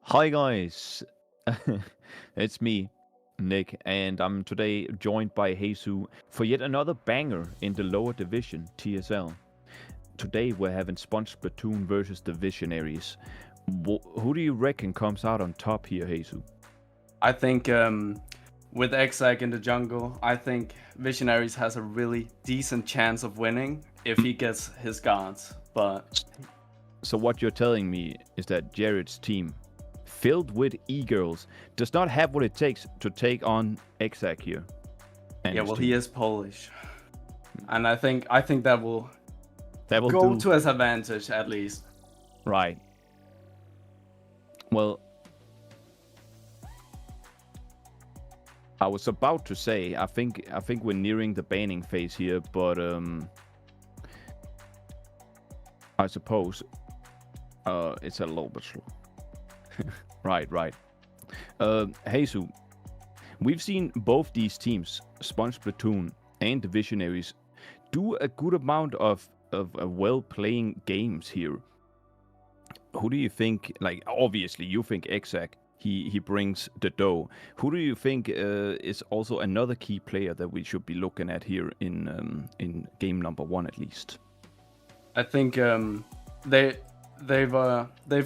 Hi guys, it's me, Nick, and I'm today joined by Jesus for yet another banger in the lower division, TSL. Today we're having Splatoon versus the Visionaries. Who do you reckon comes out on top here, Jesus? I think with Exag in the jungle, I think Visionaries has a really decent chance of winning if he gets his guards. But So what you're telling me is that Jared's team, filled with e-girls, does not have what it takes to take on Exag here. And yeah, his well, he team. is Polish, and I think that will That will go do. to his advantage at least. Right. Well, I was about to say, I think we're nearing the banning phase here, but I suppose it's a little bit slow. Right. Jesus, we've seen both these teams, Splatoon and the Visionaries, do a good amount of well-playing games here. Who do you think? Like, obviously, you think Exac. He brings the dough. Who do you think is also another key player that we should be looking at here in game number one at least? I think they they've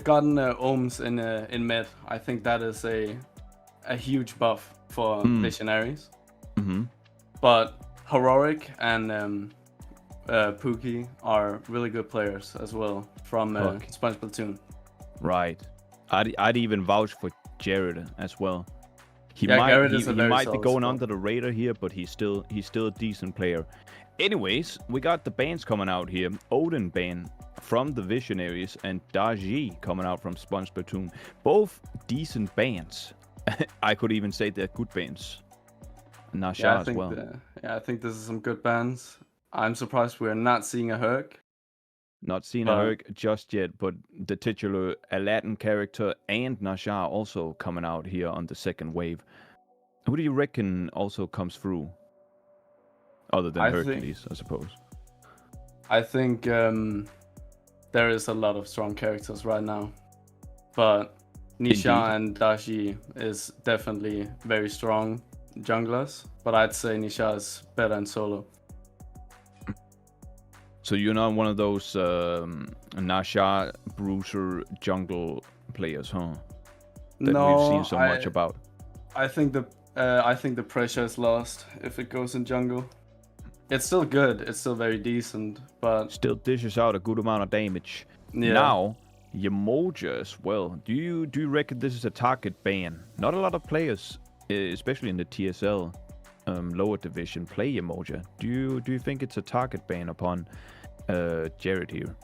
gotten Ohms in mid. I think that is a huge buff for Visionaries. Mm-hmm. But Heroic and Pookie are really good players as well from Splatoon. Right. I'd even vouch for Jared as well. He Yeah, might Garrett he, is a he very might be solid going spot. under the radar here, but he's still a decent player. Anyways, we got the bands coming out here. Odin ban from the Visionaries and Daji coming out from Splatoon. Both decent bands. I could even say they're good bands. Nasha Yeah, I as think well. I think this is some good bands. I'm surprised we're not seeing a Herc, Not seen a but Herc just yet, but the titular Aladdin character and Nasha also coming out here on the second wave. Who do you reckon also comes through? Other than I think Hercules, I suppose. I think there is a lot of strong characters right now, but Nisha Indeed. and Dashi is definitely very strong junglers. But I'd say Nisha is better in solo. So you're not one of those Nasha bruiser jungle players, huh? That we've seen No, so much about. I think the pressure is lost if it goes in jungle. It's still good. It's still very decent, but Still dishes out a good amount of damage. yeah. Now, Yamoja as well. Do you reckon this is a target ban? Not a lot of players, especially in the TSL lower division, play Yamoja. Do you think it's a target ban upon Jared here?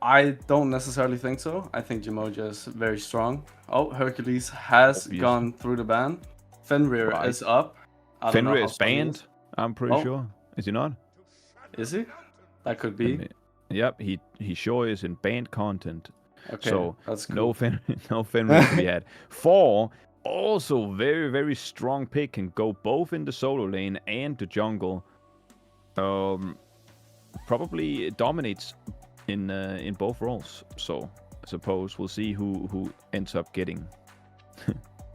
I don't necessarily think so. I think Jamoja is very strong. Oh, Hercules has Obviously. gone through the ban. Fenrir Right. is up. I don't know Fenrir how is strong he banned. is. I'm pretty Oh. sure. Is he not? Is he? That could be. Yep, he sure is in banned content. Okay, So that's no cool. no Fenrir to be had. 4, also very strong pick, can go both in the solo lane and the jungle. Probably dominates in both roles. So I suppose we'll see who ends up getting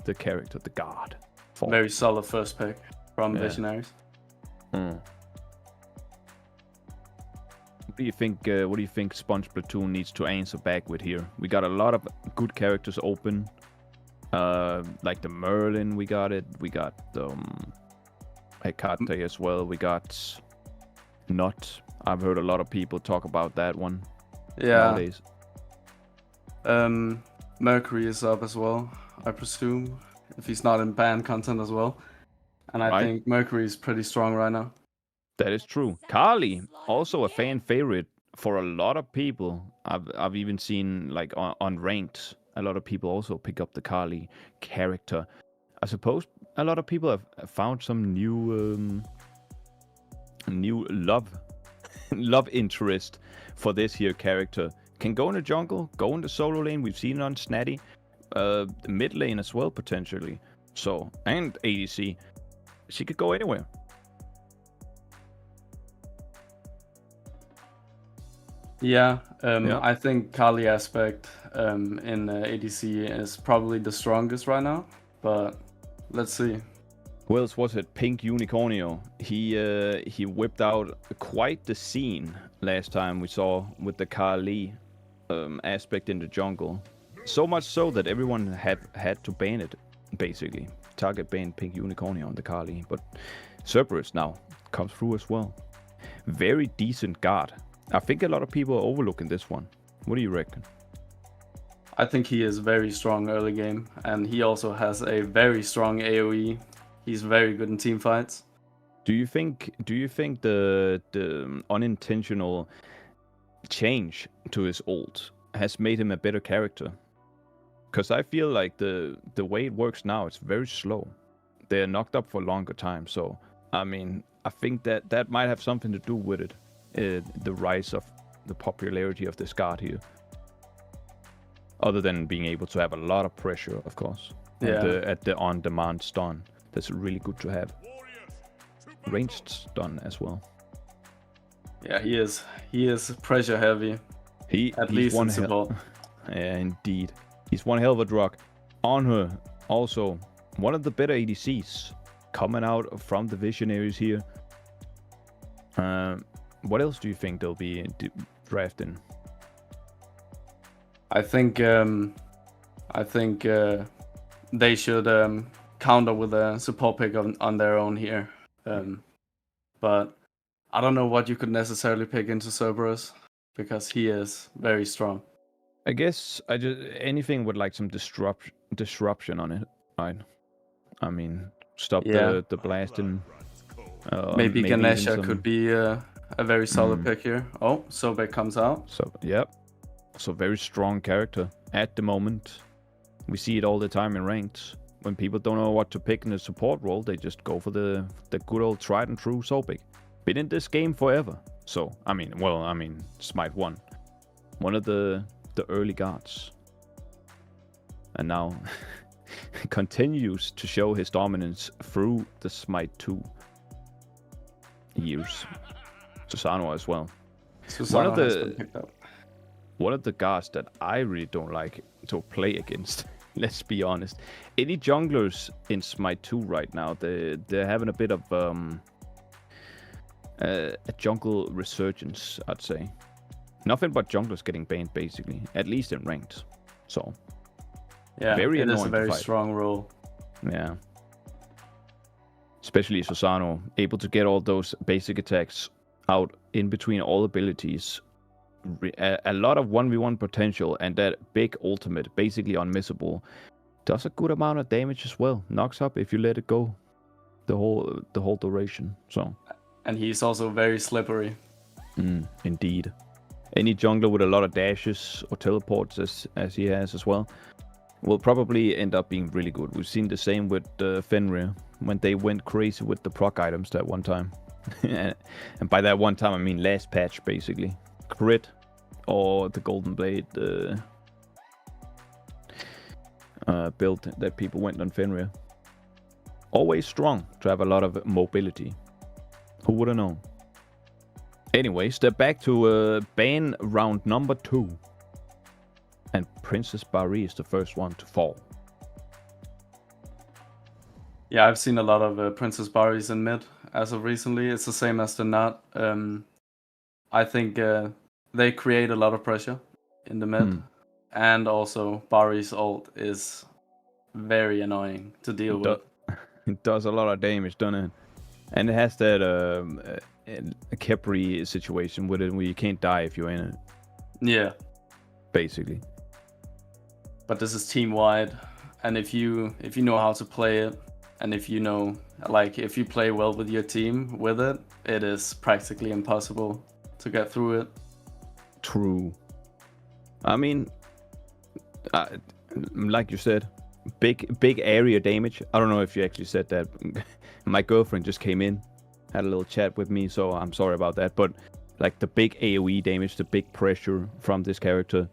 the character, the god. 4. Very solid first pick from Yeah. Visionaries. What do you think? What do you think Splatoon needs to answer back with here? We got a lot of good characters open, like the Merlin. We got it. We got the Hecate as well. We got Not. I've heard a lot of people talk about that one Yeah. nowadays. Mercury is up as well, I presume, if he's not in ban content as well. And I Right. think Mercury is pretty strong right now. That is true. Carly, also a fan favorite for a lot of people. I've even seen like on ranked, a lot of people also pick up the Carly character. I suppose a lot of people have found some new love interest for this here character. Can go in the jungle, go in the solo lane. We've seen it on Snatty, the mid lane as well potentially. So, and ADC, she could go anywhere. Yeah, Yeah. I think Kali aspect in ADC is probably the strongest right now, but let's see. Who else was it? Pink Unicornio. He whipped out quite the scene last time we saw with the Kali aspect in the jungle. So much so that everyone had to ban it, basically. Target ban Pink Unicornio on the Kali, but Cerberus now comes through as well. Very decent guard. I think a lot of people are overlooking this one. What do you reckon? I think he is very strong early game, and he also has a very strong AoE. He's very good in team fights. Do you think the unintentional change to his ult has made him a better character? Because I feel like the way it works now, it's very slow. They're knocked up for longer time. So I mean, I think that might have something to do with it. The rise of the popularity of this guard here. Other than being able to have a lot of pressure, of course. Yeah. At the on-demand stun. That's really good to have. Ranged stun as well. Yeah, he is pressure heavy. He's least one in support. Yeah, indeed. He's one hell of a drug. On her, also one of the better ADCs coming out from the Visionaries here. What else do you think they'll be drafting? I think they should counter with a support pick on their own here. But I don't know what you could necessarily pick into Cerberus because he is very strong. I guess anything with like some disruption on it, right? I mean, stop Yeah. the blasting. Maybe even Ganesha some- could be a very solid pick here. Oh, Sobek comes out. So yep. So very strong character at the moment. We see it all the time in ranked. When people don't know what to pick in the support role, they just go for the good old tried and true Sobek. Been in this game forever. So I mean, Smite 1. One of the early guards. And now continues to show his dominance through the Smite 2 years. Susano as well. Susano has been picked up. One of the guards that I really don't like to play against, let's be honest. Any junglers in Smite 2 right now, they're having a bit of a jungle resurgence, I'd say. Nothing but junglers getting banned, basically, at least in ranked. So, yeah, very it is annoying a very to fight. strong role. Yeah. Especially Susano, able to get all those basic attacks out in between all abilities. A lot of 1v1 potential, and that big ultimate, basically unmissable, does a good amount of damage as well. Knocks up if you let it go the whole duration. So, and he's also very slippery. Indeed. Any jungler with a lot of dashes or teleports as he has as well will probably end up being really good. We've seen the same with Fenrir when they went crazy with the proc items that one time. And by that one time I mean last patch, basically. Crit or the Golden Blade build that people went on Fenrir. Always strong to have a lot of mobility. Who would have known? Anyway, step back to ban round number 2. And Princess Barry is the first one to fall. Yeah, I've seen a lot of Princess Barries in mid as of recently. It's the same as the Nut. I think they create a lot of pressure in the mid. And also, Barry's ult is very annoying to deal with. It does a lot of damage, doesn't it? And it has that Kepri situation with it where you can't die if you're in it. Yeah. Basically. But this is team-wide. And if you know how to play it, and if you know, like, if you play well with your team with it, it is practically impossible to get through it. True. I mean, like you said, big area damage. I don't know if you actually said that. My girlfriend just came in, had a little chat with me, so I'm sorry about that. But like the big AoE damage, the big pressure from this character.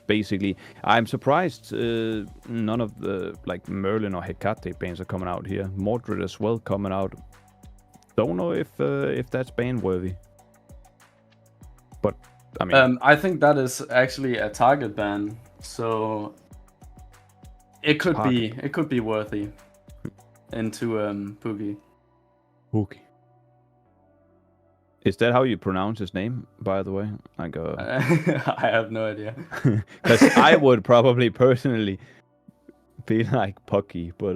Basically, I'm surprised none of the like Merlin or Hecate bans are coming out here. Mordred as well coming out. Don't know if that's ban worthy. But I mean, I think that is actually a target ban, so it could be worthy into Pookie. Pookie. Is that how you pronounce his name, by the way? Like, I have no idea. because I would probably personally be like Pucky, but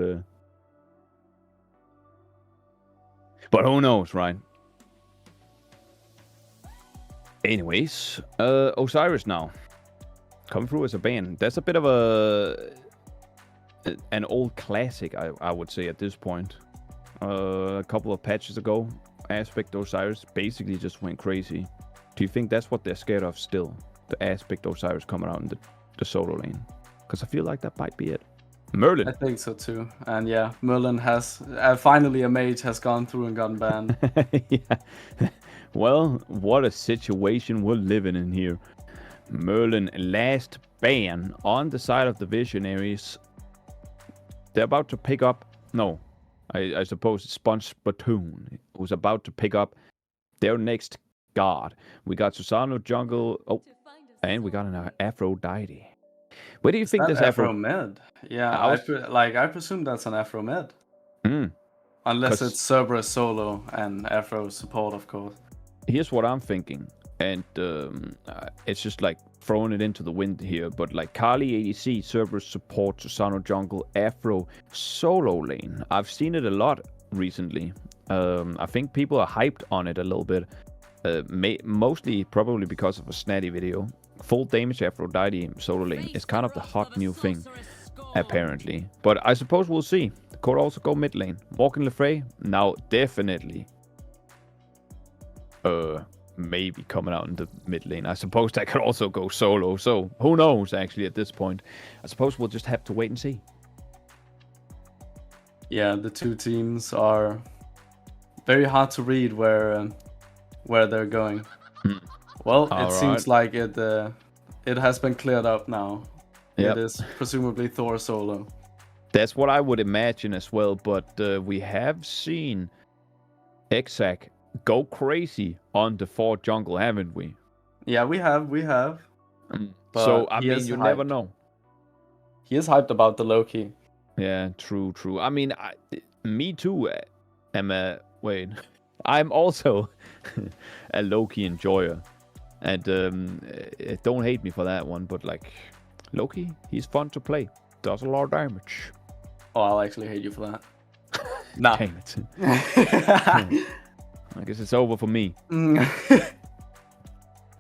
who knows, right? Anyways, Osiris now come through as a ban. That's a bit of an old classic, I would say at this point. A couple of patches ago, Aspect Osiris basically just went crazy. Do you think that's what they're scared of still? The Aspect Osiris coming out in the solo lane? Because I feel like that might be it. Merlin. I think so too. And yeah, Merlin has finally a mage has gone through and gotten banned. Yeah. Well, what a situation we're living in here. Merlin last ban on the side of the Visionaries. They're about to pick up. No, I suppose it's Splatoon who's about to pick up their next god. We got Susano jungle. Oh, and we got an Aphrodite. Where do you think this Afro mid? Yeah, I presume that's an Afro mid. Unless it's Cerberus solo and Afro support, of course. Here's what I'm thinking, and it's just like throwing it into the wind here, but like Kali ADC, Cerberus support, Susano jungle, Afro solo lane. I've seen it a lot recently. I think people are hyped on it a little bit, mostly probably because of a Snatty video. Full damage Aphrodite solo lane is kind of the hot new thing, apparently. But I suppose we'll see. Could also go mid lane. Morgan Le Fray, now definitely maybe coming out in the mid lane. I suppose that could also go solo. So who knows actually at this point. I suppose we'll just have to wait and see. Yeah, the two teams are very hard to read where they're going. Well, it seems like it has been cleared up now. Yep. It is presumably Thor solo. That's what I would imagine as well, but we have seen Exac go crazy on the Thor jungle, haven't we? Yeah, we have. So, I mean, you never know. He is hyped about the Loki. Yeah, true. I mean, me too. I'm also a Loki enjoyer. And don't hate me for that one, but like, Loki, he's fun to play. Does a lot of damage. Oh, I'll actually hate you for that. Nah. Dang it. I guess it's over for me.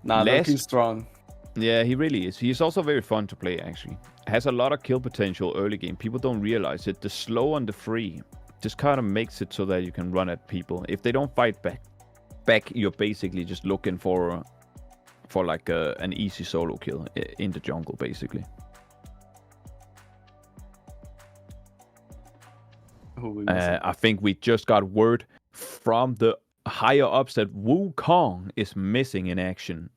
Loki's strong. Yeah, he really is. He's also very fun to play, actually. Has a lot of kill potential early game. People don't realize it. The slow and the free just kind of makes it so that you can run at people. If they don't fight back, you're basically just looking for like an easy solo kill in the jungle, basically. I think we just got word from the higher ups that Wukong is missing in action.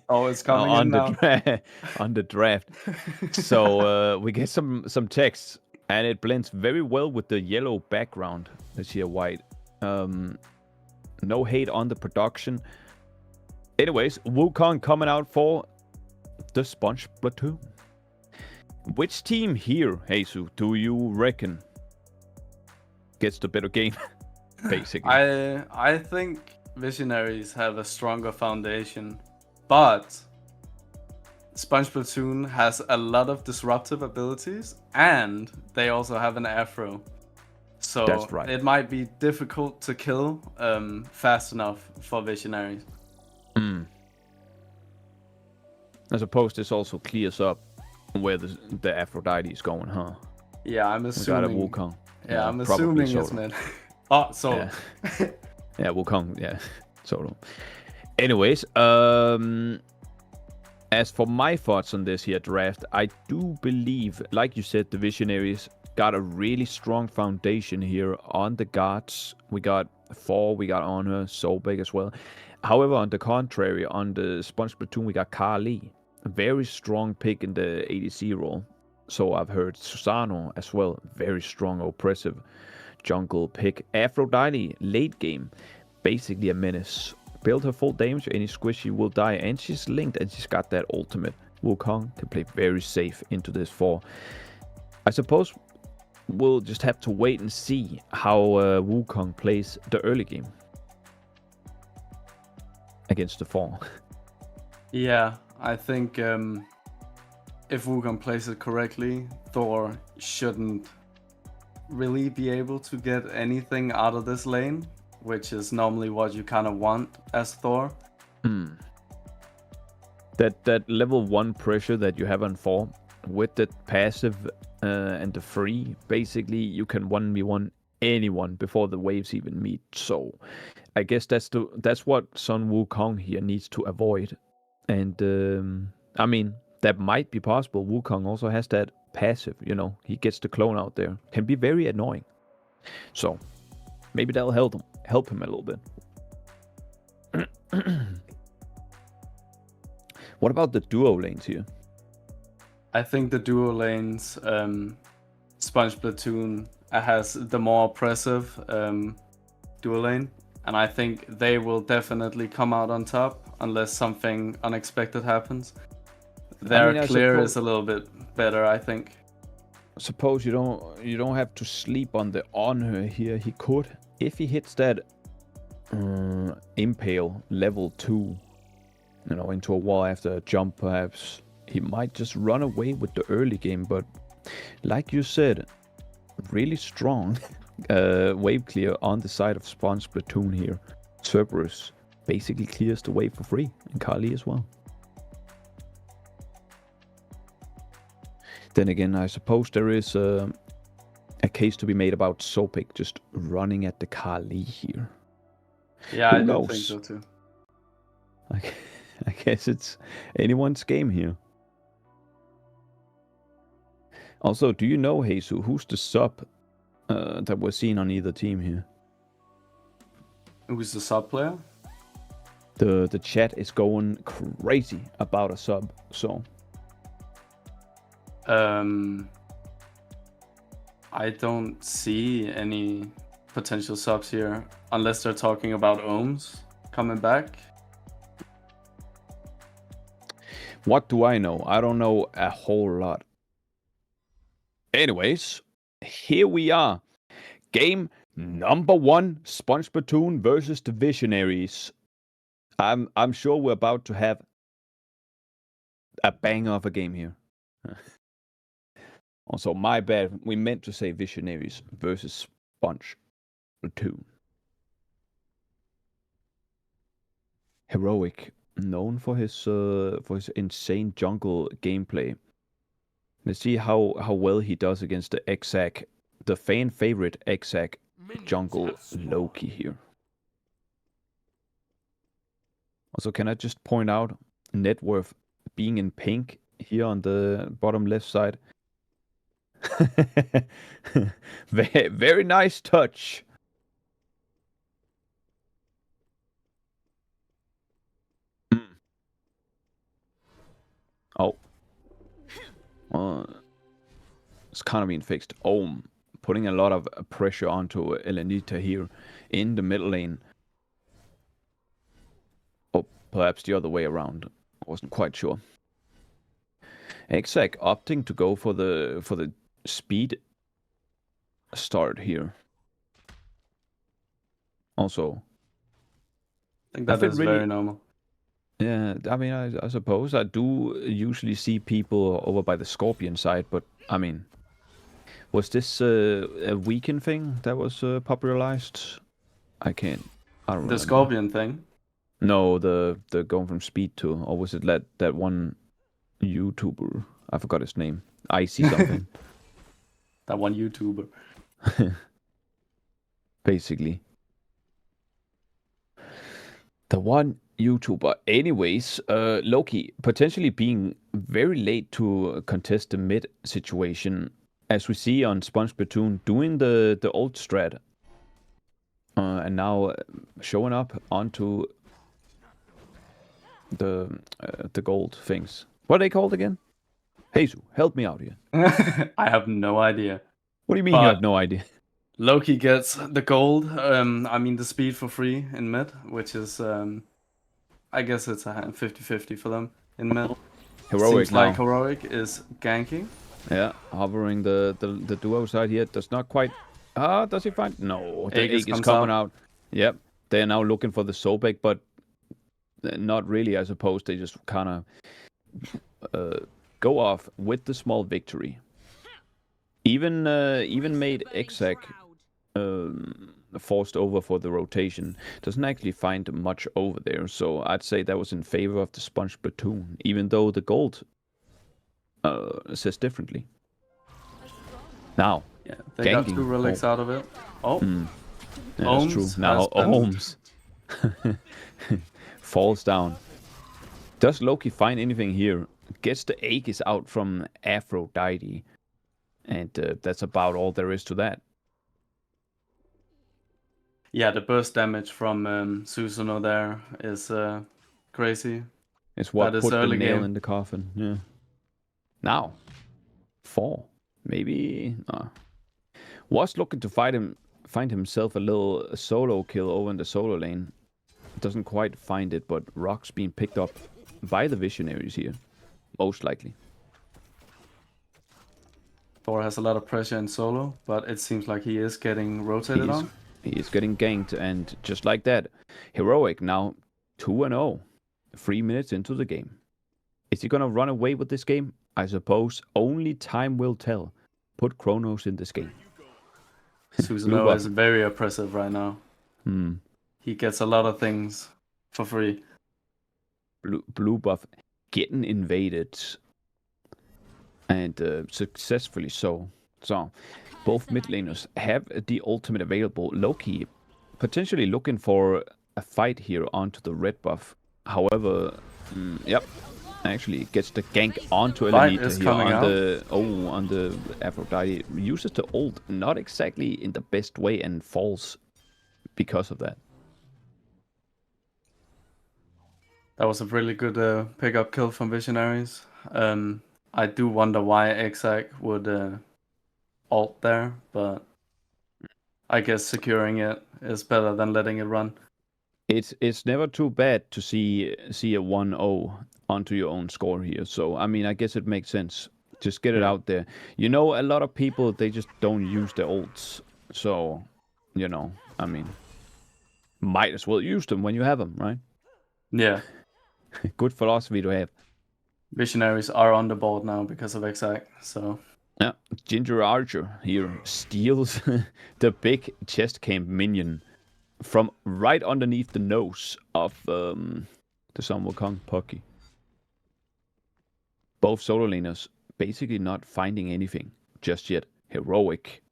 Oh, it's coming on on the draft. So we get some texts, and it blends very well with the yellow background. Let's see, white. No hate on the production. Anyways, Wukong coming out for the Splatoon. Which team here, Jesus, do you reckon gets the better game, basically? I think Visionaries have a stronger foundation, but Splatoon has a lot of disruptive abilities, and they also have an Afro. So that's right. It might be difficult to kill fast enough for Visionaries. I suppose this also clears up where the Aphrodite is going, huh? Yeah, I'm assuming. We got a Wukong. Yeah, I'm assuming it's mid. Oh, solo. Yeah, Wukong. Yeah, solo. Anyways, as for my thoughts on this here draft, I do believe, like you said, the Visionaries got a really strong foundation here on the gods. We got Thor, we got Honor, Sobek as well. However, on the contrary, on the Splatoon, we got Kali. A very strong pick in the ADC role. So I've heard Susano as well. Very strong, oppressive jungle pick. Aphrodite, late game. Basically a menace. build her full damage, any squish she will die, and she's linked, and she's got that ultimate. Wukong can play very safe into this 4. I suppose we'll just have to wait and see how Wukong plays the early game against the 4. Yeah, I think if Wukong plays it correctly, Thor shouldn't really be able to get anything out of this lane, which is normally what you kind of want as Thor. That level 1 pressure that you have on 4, with the passive and the free, basically you can 1v1 anyone before the waves even meet. So I guess that's what Sun Wukong here needs to avoid. And I mean, that might be possible. Wukong also has that passive, you know, he gets the clone out there. Can be very annoying. So maybe that'll help him a little bit. What about the duo lanes here? I think the duo lanes, Sponge Splatoon has the more oppressive duo lane, and I think they will definitely come out on top unless something unexpected happens. Their clear is a little bit better, I think. I suppose you don't have to sleep on the honor here. He could, if he hits that impale level 2, you know, into a wall after a jump, perhaps he might just run away with the early game. But like you said, really strong wave clear on the side of Sponge Splatoon here. Cerberus basically clears the wave for free, and Kali as well. Then again, I suppose there is a case to be made about Sopic just running at the Kali here. Yeah, I do think so too. I guess it's anyone's game here. Also, do you know, Jesus, who's the sub that we're seeing on either team here? Who's the sub player? The chat is going crazy about a sub, so... I don't see any potential subs here, unless they're talking about Ohms coming back. What do I know? I don't know a whole lot. Anyways, here we are. Game number 1, Sponge Splatoon versus the Visionaries. I'm sure we're about to have a bang of a game here. Also, my bad. We meant to say Visionaries versus Sponge Splatoon. Heroic, known for his insane jungle gameplay. Let's see how well he does against the Exac, the fan favorite Exac jungle Loki here. Also, can I just point out net worth being in pink here on the bottom left side? very, very nice touch. Oh. It's kind of being fixed. Putting a lot of pressure onto Elenita here in the middle lane. Or perhaps the other way around. I wasn't quite sure. Exac opting to go for the speed start here. Also, I think that is really, very normal. Yeah, I mean, I suppose I do usually see people over by the Scorpion side, but I mean, was this a weekend thing that was popularized? I don't remember. The Scorpion thing? No, the going from speed to, or was it that one YouTuber? I forgot his name. I see something. That one YouTuber. Basically. The one YouTuber. Anyways, Loki potentially being very late to contest the mid situation, as we see on Sponge Splatoon doing the old strat, and now showing up onto the gold things. What are they called again? Jesus, help me out here. I have no idea. What do you mean you have no idea? Loki gets the gold, I mean the speed for free in mid, which is I guess it's a 50-50 for them in mid. Heroic Seems now. like Heroic is ganking. Yeah, hovering the duo side here does not quite. Does he find? No, the Aegis egg is comes coming out. out. Yep, they're now looking for the Sobek, but not really. I suppose they just kind of go off with the small victory. Even made Exec forced over for the rotation. Doesn't actually find much over there, so I'd say that was in favor of the Sponge Platoon, even though the gold says differently. Now, Yeah, they got ganking. 2 relics out of it. Oh, Yeah, that's true. Ohms Now has been- Ohms falls down. Does Loki find anything here? Gets the Aegis out from Aphrodite, and that's about all there is to that. Yeah, the burst damage from Susanoo there is crazy. It's what That is put the early nail game. in the coffin. Yeah. Now, 4. Maybe. Was looking to find himself a little solo kill over in the solo lane. Doesn't quite find it, but Rock's being picked up by the Visionaries here. Most likely. Thor has a lot of pressure in solo, but it seems like he is getting rotated on. He is getting ganked, and just like that, Heroic now 2-0. 3 minutes into the game. Is he gonna run away with this game? I suppose only time will tell. Put Chronos in this game. Susanoo is very oppressive right now. He gets a lot of things for free. Blue buff getting invaded, and successfully so. So, both mid laners have the ultimate available. Loki potentially looking for a fight here onto the red buff. However, yep, actually gets the gank onto Elenita here on the Aphrodite. Uses the ult not exactly in the best way and falls because of that. That was a really good pickup kill from Visionaries. I do wonder why Exec would ult there, but I guess securing it is better than letting it run. It's never too bad to see a 1-0 onto your own score here. So I mean, I guess it makes sense. Just get it out there. You know, a lot of people, they just don't use their ults. So, you know, I mean, might as well use them when you have them, right? Yeah. Good philosophy to have. Visionaries are on the board now because of Exec, so... Yeah, Ginger Archer here steals the big chest camp minion from right underneath the nose of the Sun Wukong Pucky. Both solo laners basically not finding anything just yet. Heroic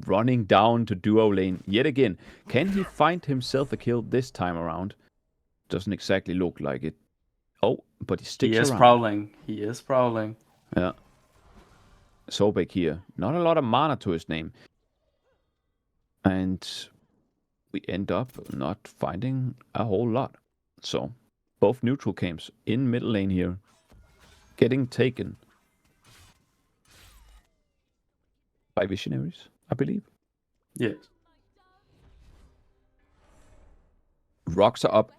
running down to duo lane yet again. Can he find himself a kill this time around? Doesn't exactly look like it. Oh, but he sticks around. He is prowling. Yeah. Sobek here. Not a lot of mana to his name. And we end up not finding a whole lot. So, both neutral camps in middle lane here. Getting taken by Visionaries, I believe. Yes. Rocks are up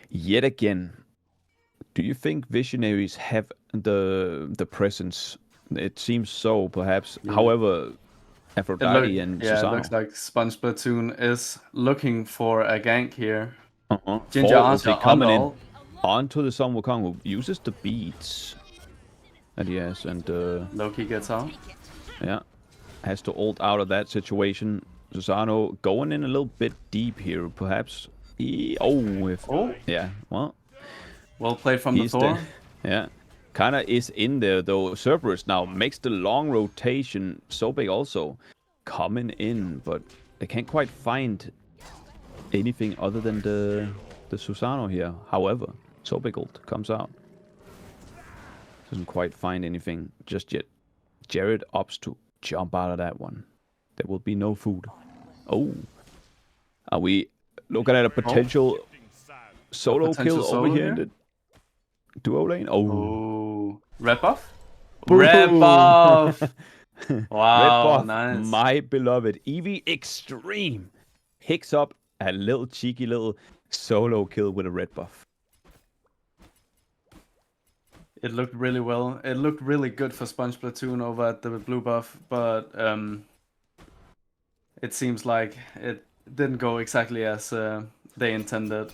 yet again. Do you think Visionaries have the presence? It seems so, perhaps. Yeah. However, Aphrodite and Susano. It looks like Sponge Platoon is looking for a gank here. Ginger Archer coming in onto the Sun Wukong, who uses the beads that he has, and Loki gets out. Yeah, has to ult out of that situation. Susano going in a little bit deep here, perhaps. Yeah, well played from the Thor. Yeah. Kinda is in there though. Cerberus now makes the long rotation. Sobek also coming in, but they can't quite find anything other than the Susano here. However, Sobek ult comes out. Doesn't quite find anything just yet. Jared opts to jump out of that one. There will be no food. Oh. Are we looking at a potential solo kill over here in the duo lane? Oh. Red buff? Red buff! Wow, Red buff, nice. My beloved. Eevee Extreme picks up a little cheeky little solo kill with a red buff. It looked really well. It looked really good for Sponge Platoon over at the blue buff, but it seems like it didn't go exactly as they intended,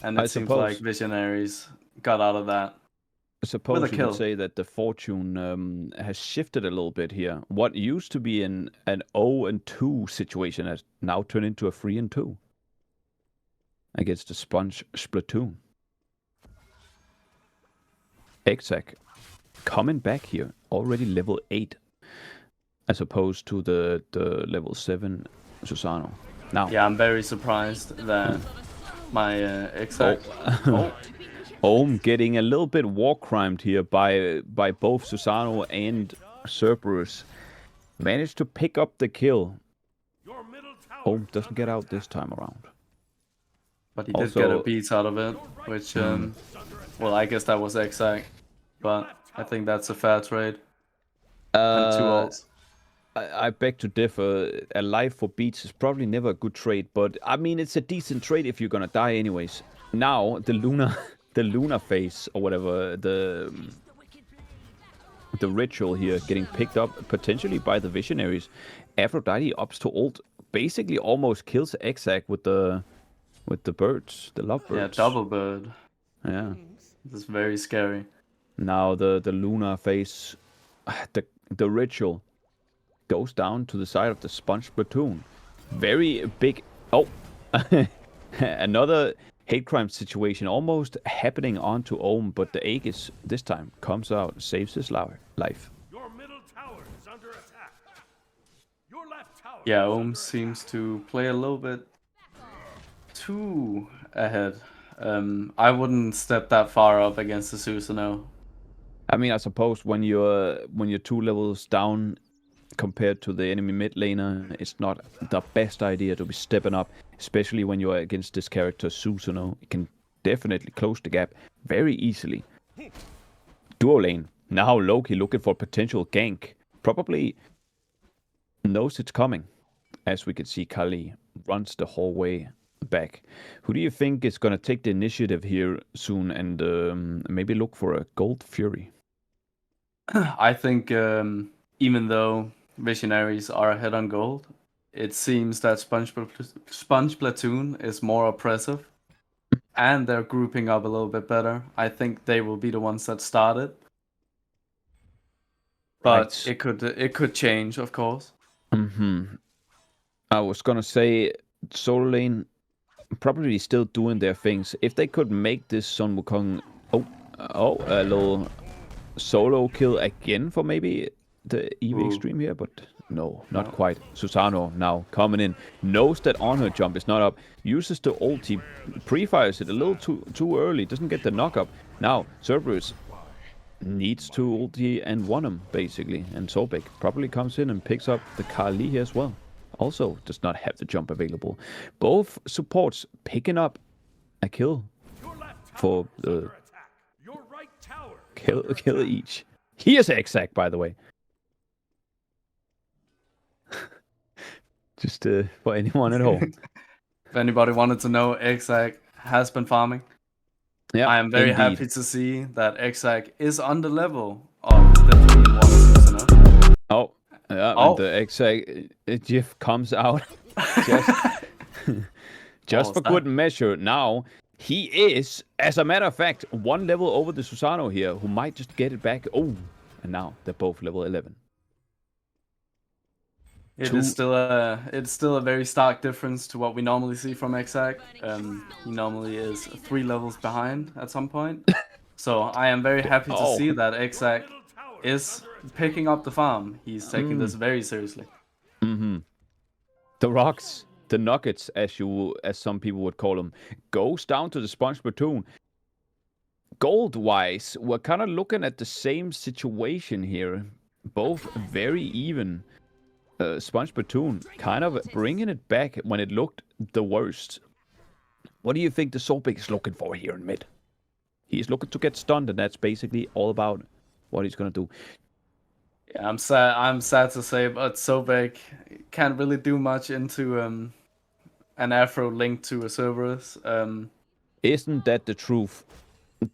and I it seems like suppose Visionaries got out of that I with a suppose you could kill. say that the fortune has shifted a little bit here. What used to be an 0-2 situation has now turned into a 3-2 against the Sponge Splatoon. Exact coming back here, already level 8, as opposed to the level 7 Susano. Now, Yeah, I'm very surprised that my exact. Oh, Ohm getting a little bit war crimed here by both Susano and Cerberus. Managed to pick up the kill. Ohm doesn't get out this time around. but he did get a beat out of it, which well, I guess that was exact, but I think that's a fair trade. And 2 ults. I beg to differ. A life for beats is probably never a good trade, but I mean it's a decent trade if you're gonna die anyways. Now the Luna phase or whatever, the ritual here getting picked up potentially by the Visionaries. Aphrodite ups to ult, basically almost kills Exact with the birds, the lovebirds. Yeah, double bird. Yeah. This is very scary. Now the Luna phase, the ritual goes down to the side of the Sponge Platoon. Very big. Oh, another hate crime situation almost happening onto Ohm, but the Aegis this time comes out, saves his life. Your middle tower is under attack. Your left tower. Yeah, Ohm seems to play a little bit too ahead. I wouldn't step that far up against the Susanoo. I mean, I suppose when you're 2 levels down compared to the enemy mid laner, it's not the best idea to be stepping up, especially when you're against this character Susanoo. It can definitely close the gap very easily. Duo lane. Now Loki looking for potential gank. Probably knows it's coming. As we can see, Kali runs the whole way back. Who do you think is going to take the initiative here soon and maybe look for a gold fury? I think even though Visionaries are ahead on gold, it seems that Sponge Platoon is more oppressive, and they're grouping up a little bit better. I think they will be the ones that started, but Right. it could change, of course. I was gonna say solo lane probably still doing their things. If they could make this Sun Wukong, a little solo kill again for maybe the EV Extreme here, but no, not quite. Susano now coming in, knows that on her jump is not up, uses the ulti, pre-fires it a little too early, doesn't get the knock up. Now Cerberus needs to ulti and one him basically, and Sobek probably comes in and picks up the Kali here as well. Also does not have the jump available. Both supports picking up a kill for the Your right tower. kill each. He is exact, by the way. Just for anyone at home. If anybody wanted to know, Exact has been farming. Yeah, I am very indeed. happy to see that Exact is on the level of the 3-1 Susanoo. Oh, yeah, and the exact GIF comes out just for good measure. Now he is, as a matter of fact, 1 level over the Susano here, who might just get it back. Oh, and now they're both level 11. It's still a very stark difference to what we normally see from Exact. He normally is 3 levels behind at some point. So I am very happy to see that Exact is picking up the farm. He's taking this very seriously. The rocks, the nuggets, as some people would call them, goes down to the Sponge Platoon. Gold-wise, we're kind of looking at the same situation here. Both very even. Sponge Platoon kind of bringing it back when it looked the worst. What do you think the Sobek is looking for here in mid? He's looking to get stunned, and that's basically all about what he's going to do. Yeah, I'm sad to say, but Sobek can't really do much into an Afro linked to a Cerberus. Isn't that the truth?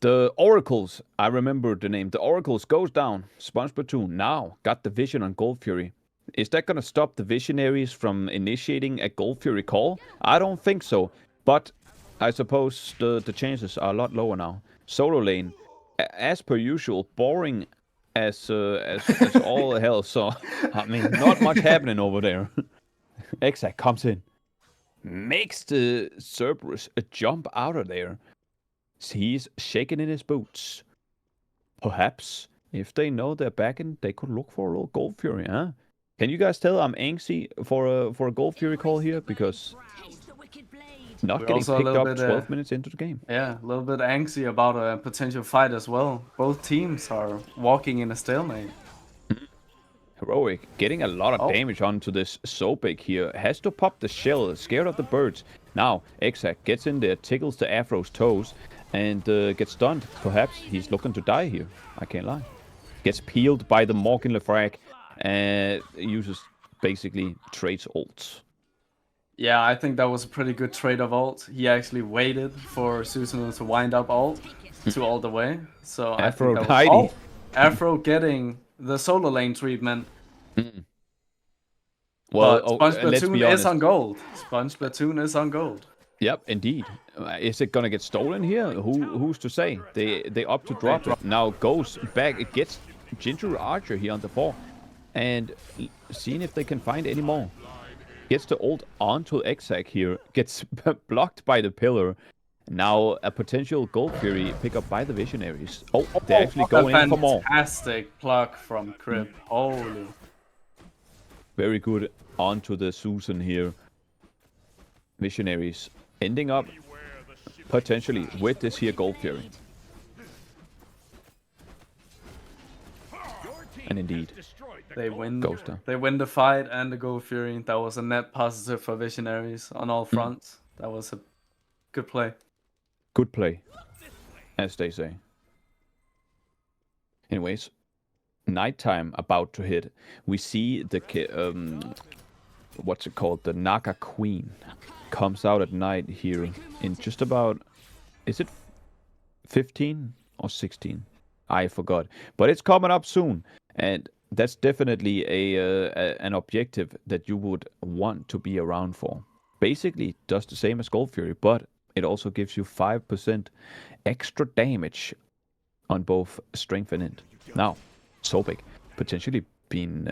The Oracles, I remember the name. The Oracles goes down. Splatoon now got the vision on Gold Fury. Is that going to stop the Visionaries from initiating a Gold Fury call? I don't think so. But I suppose the chances are a lot lower now. Solo lane, as per usual, boring as all hell. So, I mean, not much happening over there. Exact comes in. Makes the Cerberus jump out of there. He's shaking in his boots. Perhaps, if they know they're back in, they could look for a little Gold Fury, huh? Can you guys tell I'm angsty for a Gold Fury call here? Because not We're getting also a picked little up bit, 12 minutes into the game. Yeah, a little bit angsty about a potential fight as well. Both teams are walking in a stalemate. Heroic, getting a lot of damage onto this Sobek here. Has to pop the shell, scared of the birds. Now, Exact gets in there, tickles the Afro's toes, and gets stunned. Perhaps he's looking to die here. I can't lie. Gets peeled by the Morgan Lefrag, and uses basically trades ults. Yeah, I think that was a pretty good trade of ult. He actually waited for Susanoo to wind up ult to all the way. So Afro I think that was... Heidi. Afro getting the solo lane treatment. Well, But Sponge let's be Splatoon honest. is on gold. Sponge Splatoon is on gold. Yep, indeed. Is it gonna get stolen here? Who's to say? They opt to drop it. Now goes back. It gets Ginger Archer here on the 4, and seeing if they can find any more. Gets the ult onto Exact here. Gets blocked by the pillar. Now a potential Gold Fury pick up by the Visionaries. Oh, they're actually going in for more. Fantastic pluck from Crib. Holy. Very good onto the Susan here. Visionaries ending up potentially with this here Gold Fury. And indeed, They win. goes down. They win the fight and the Gold Fury. That was a net positive for Visionaries on all fronts. That was a good play. Good play, as they say. Anyways, nighttime about to hit. We see the what's it called? The Naga Queen comes out at night here in just about, is it 15 or 16? I forgot, but it's coming up soon, and that's definitely an objective that you would want to be around for. Basically, it does the same as Gold Fury, but it also gives you 5% extra damage on both strength and int. Now, Sobek potentially being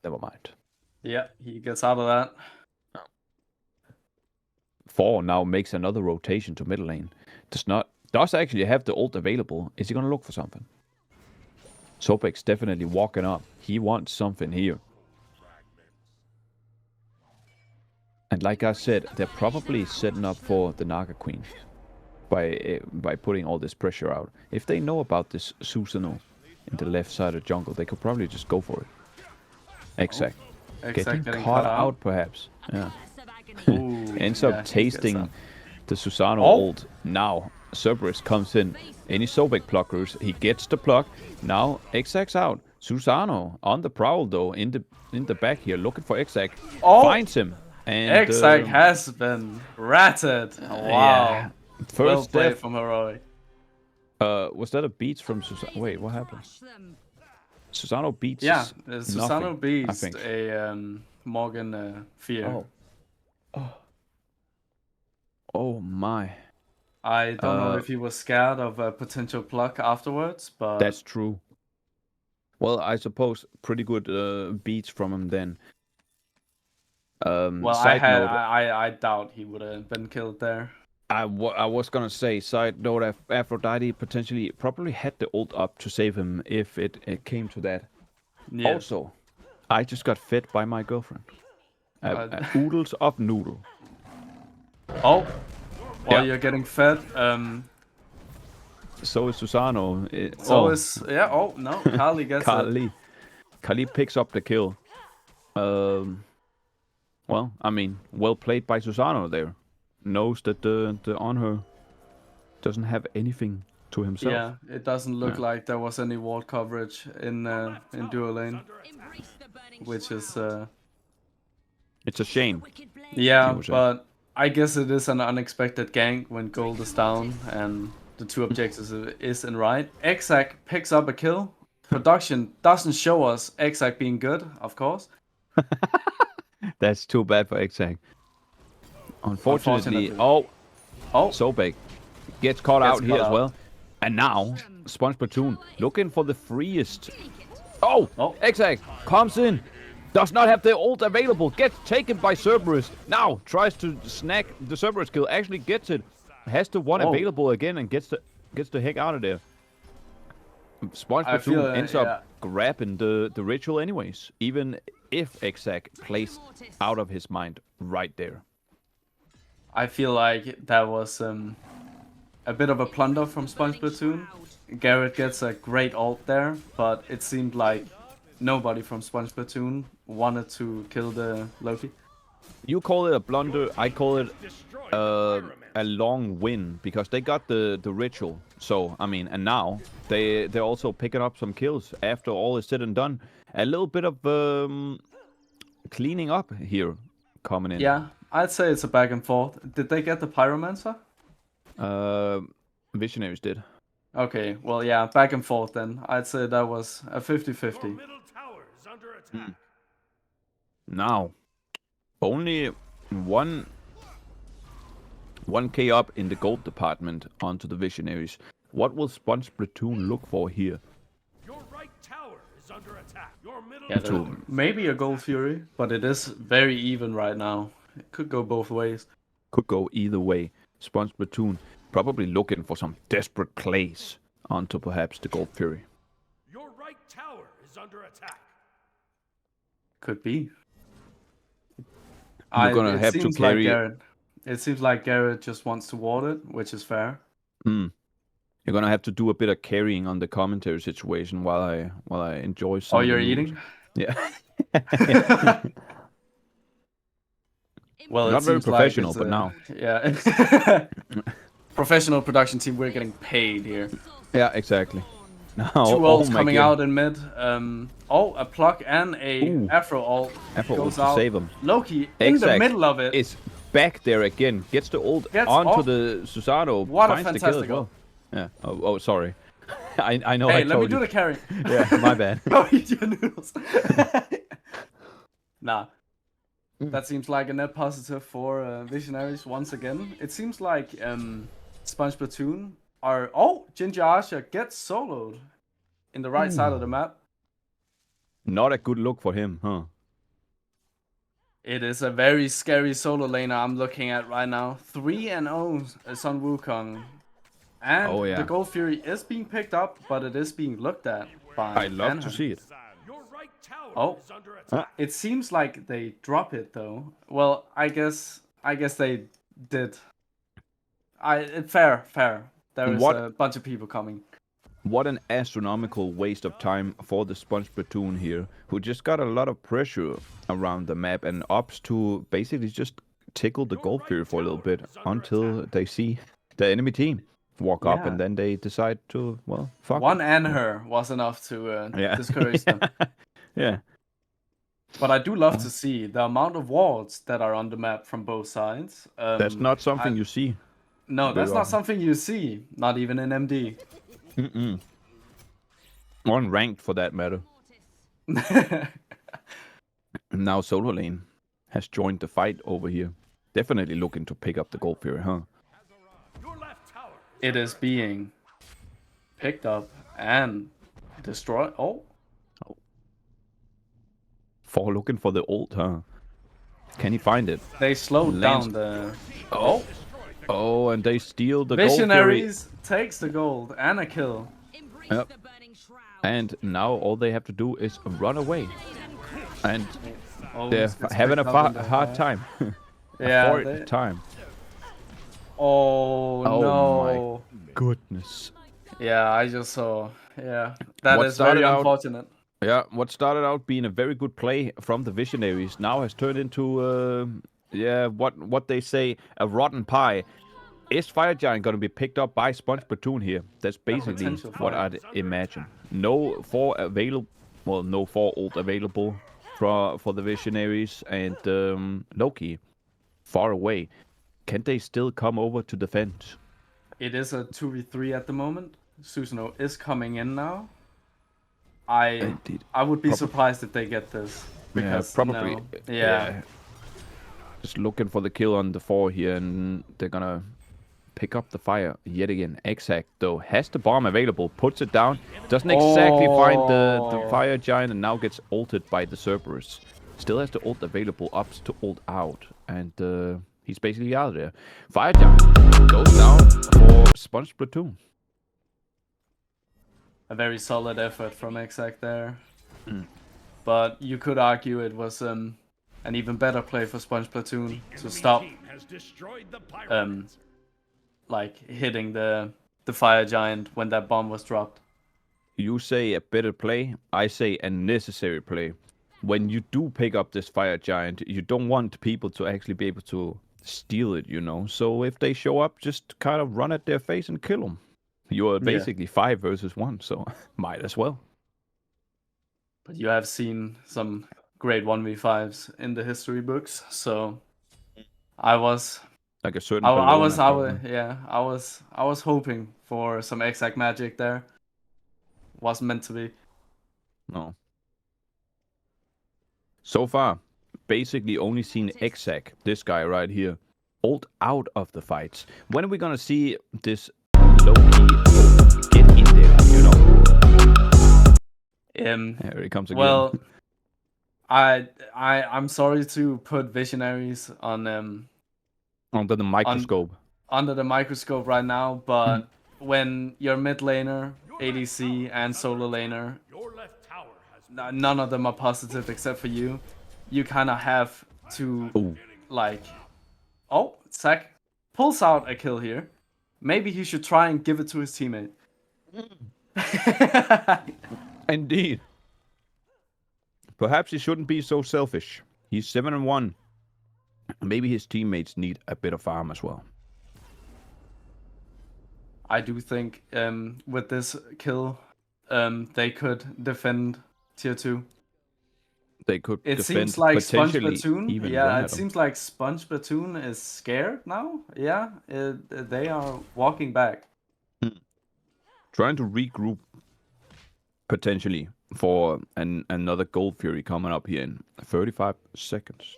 never mind. Yeah, he gets out of that. 4 now makes another rotation to middle lane. Does actually have the ult available. Is he gonna look for something? Sobek's definitely walking up. He wants something here. And like I said, they're probably setting up for the Naga Queen by putting all this pressure out. If they know about this Susanoo in the left side of the jungle, they could probably just go for it. Exact. Getting caught out, perhaps. Yeah. Ooh, Ends up yeah, he tasting gets the Susanoo ult. Now, Cerberus comes in. Any Sobek pluckers, he gets the pluck. Now, Exact's out. Susanoo on the prowl, though, in the back here, looking for Exact. Finds him. And Exact has been ratted. Wow. Yeah. First Well played death. from Heroic. Was that a beat from Susanoo? Wait, what happened? Susanoo beats. Yeah, nothing, Susanoo I beats think. a Morgan Fear. Oh my. I don't know if he was scared of a potential pluck afterwards, but That's true. Well, I suppose pretty good beats from him then. well, Side note, I doubt he would have been killed there. I was gonna say, side note, Aphrodite potentially probably had the ult up to save him if it came to that. Yeah. Also, I just got fed by my girlfriend. Oodles of noodle. Oh, while Yeah. you're getting fed, So is Susanoo. oh no, Carly gets it. Kali picks up the kill. Well, I mean, well played by Susanoo there. Knows that the on her doesn't have anything to himself. Yeah, it doesn't look like there was any ward coverage in duo lane, which is It's a shame. yeah, would say. but I guess it is an unexpected gank when gold is down and the two objectives is in right. Exact picks up a kill. Production doesn't show us Exact being good, of course. That's too bad for Exact. Unfortunately, Unfortunately. Oh, Sobek gets caught out here as well. And now, Sponge Platoon looking for the freest. Oh, Exact comes in. Does not have the ult available. Gets taken by Cerberus. Now tries to snag the Cerberus kill. Actually gets it. Has the one available again and gets the heck out of there. Sponge Platoon ends up grabbing the ritual anyways. Even if Exact plays out of his mind right there. I feel like that was a bit of a plunder from Sponge Platoon. Garrett gets a great ult there, but it seemed like nobody from Sponge Platoon wanted to kill the Loki. You call it a blunder, I call it a long win, because they got the ritual. So, I mean, and now they're also picking up some kills after all is said and done. A little bit of cleaning up here coming in. Yeah, I'd say it's a back and forth. Did they get the Pyromancer? Visionaries did. Okay, well, yeah, back and forth then. I'd say that was a 50-50. Now, only 1k up in the gold department onto the Visionaries. What will Sponge Platoon look for here? Your right tower is under attack. Your middle Yeah, maybe a Gold Fury, but it is very even right now. It could go both ways. Could go either way. Sponge Platoon probably looking for some desperate plays onto perhaps the Gold Fury. Your right tower is under attack. Could be. You're gonna have to carry. It seems like Garrett just wants to ward it, which is fair. You're gonna have to do a bit of carrying on the commentary situation while I enjoy some. Oh, you're eating? Yeah. Well, not very professional, but now. Yeah. Professional production team, we're getting paid here. Yeah, exactly. Now, Two ults coming out in mid. A pluck and a Afro ult. Afro goes ult out. to save him. Loki in the middle of it. Is back there again. Gets the ult onto the Susano. What a finds fantastic the kill as well. ult. Yeah. Oh, sorry. I know. Hey, I let told me do you. the carry. Yeah, my bad. Go eat your noodles. Nah. That seems like a net positive for Visionaries once again. It seems like Sponge Platoon are... Oh, Ginger Asha gets soloed in the right side of the map. Not a good look for him, huh? It is a very scary solo laner I'm looking at right now. 3-0 Sun Wukong. And the Gold Fury is being picked up, but it is being looked at by I love to see it. Your right tower is under attack. It seems like they drop it though. Well, I guess they did. Fair. There is a bunch of people coming. What an astronomical waste of time for the Sponge Platoon here, who just got a lot of pressure around the map and opts to basically just tickle the Gold Fury for a little bit until they see the enemy team walk up, and then they decide to, well, fuck. One and her was enough to discourage them. Yeah. But I do love to see the amount of wards that are on the map from both sides. That's not something you see. No, that's not something you see. Not even in MD. Unranked for that matter. Now Solo Lane has joined the fight over here. Definitely looking to pick up the Gold Fury, huh? It is being picked up and destroyed. Oh. For looking for the ult, huh? Can he find it? They slowed down the... Oh, and they steal the Visionaries Gold takes the gold and a kill. Yep. And now all they have to do is run away. And they're having a hard time. Time. Oh no. My goodness. Yeah, I just saw. Yeah, that is very unfortunate. Yeah, what started out being a very good play from the Visionaries now has turned into, what they say, a rotten pie. Is Fire Giant going to be picked up by Sponge Platoon here? That's basically what I'd imagine. No 4 ult available for the Visionaries, and Loki far away. Can they still come over to defend? It is a 2v3 at the moment. Susanoo is coming in now. Indeed. I would be surprised if they get this. Because probably. no. Yeah. Just looking for the kill on the 4 here, and they're gonna pick up the fire yet again. Exact, though, has the bomb available, puts it down, doesn't exactly find the fire giant, and now gets ulted by the Cerberus. Still has the ult available, ups to ult out, and he's basically out of there. Fire giant goes down for Sponge Splatoon. A very solid effort from Exact there. But you could argue it was an even better play for Sponge Platoon to stop like hitting the fire giant when that bomb was dropped. You say a better play, I say a necessary play. When you do pick up this fire giant, you don't want people to actually be able to steal it, you know. So if they show up, just kind of run at their face and kill them. You are basically 5 versus 1, so might as well. But you have seen some great 1v5s in the history books, so I was like a certain. I was hoping for some Exact magic there. Wasn't meant to be. No. So far, basically only seen Exact, this guy right here, ult out of the fights. When are we gonna see this low-key get in there, you know? Here he comes again. Well, I'm sorry to put Visionaries on under the microscope. Under the microscope right now, but when you're mid laner, ADC, and solo laner, none of them are positive except for you. You kind of have to like, oh, Zac pulls out a kill here. Maybe he should try and give it to his teammate. Indeed. Perhaps he shouldn't be so selfish. He's 7-1. Maybe his teammates need a bit of farm as well. I do think with this kill, they could defend tier 2. They could. It defend seems like Sponge potentially Platoon. even Yeah, one it seems like Sponge Platoon is scared now. Yeah, they are walking back. Trying to regroup potentially for another Gold Fury coming up here in 35 seconds.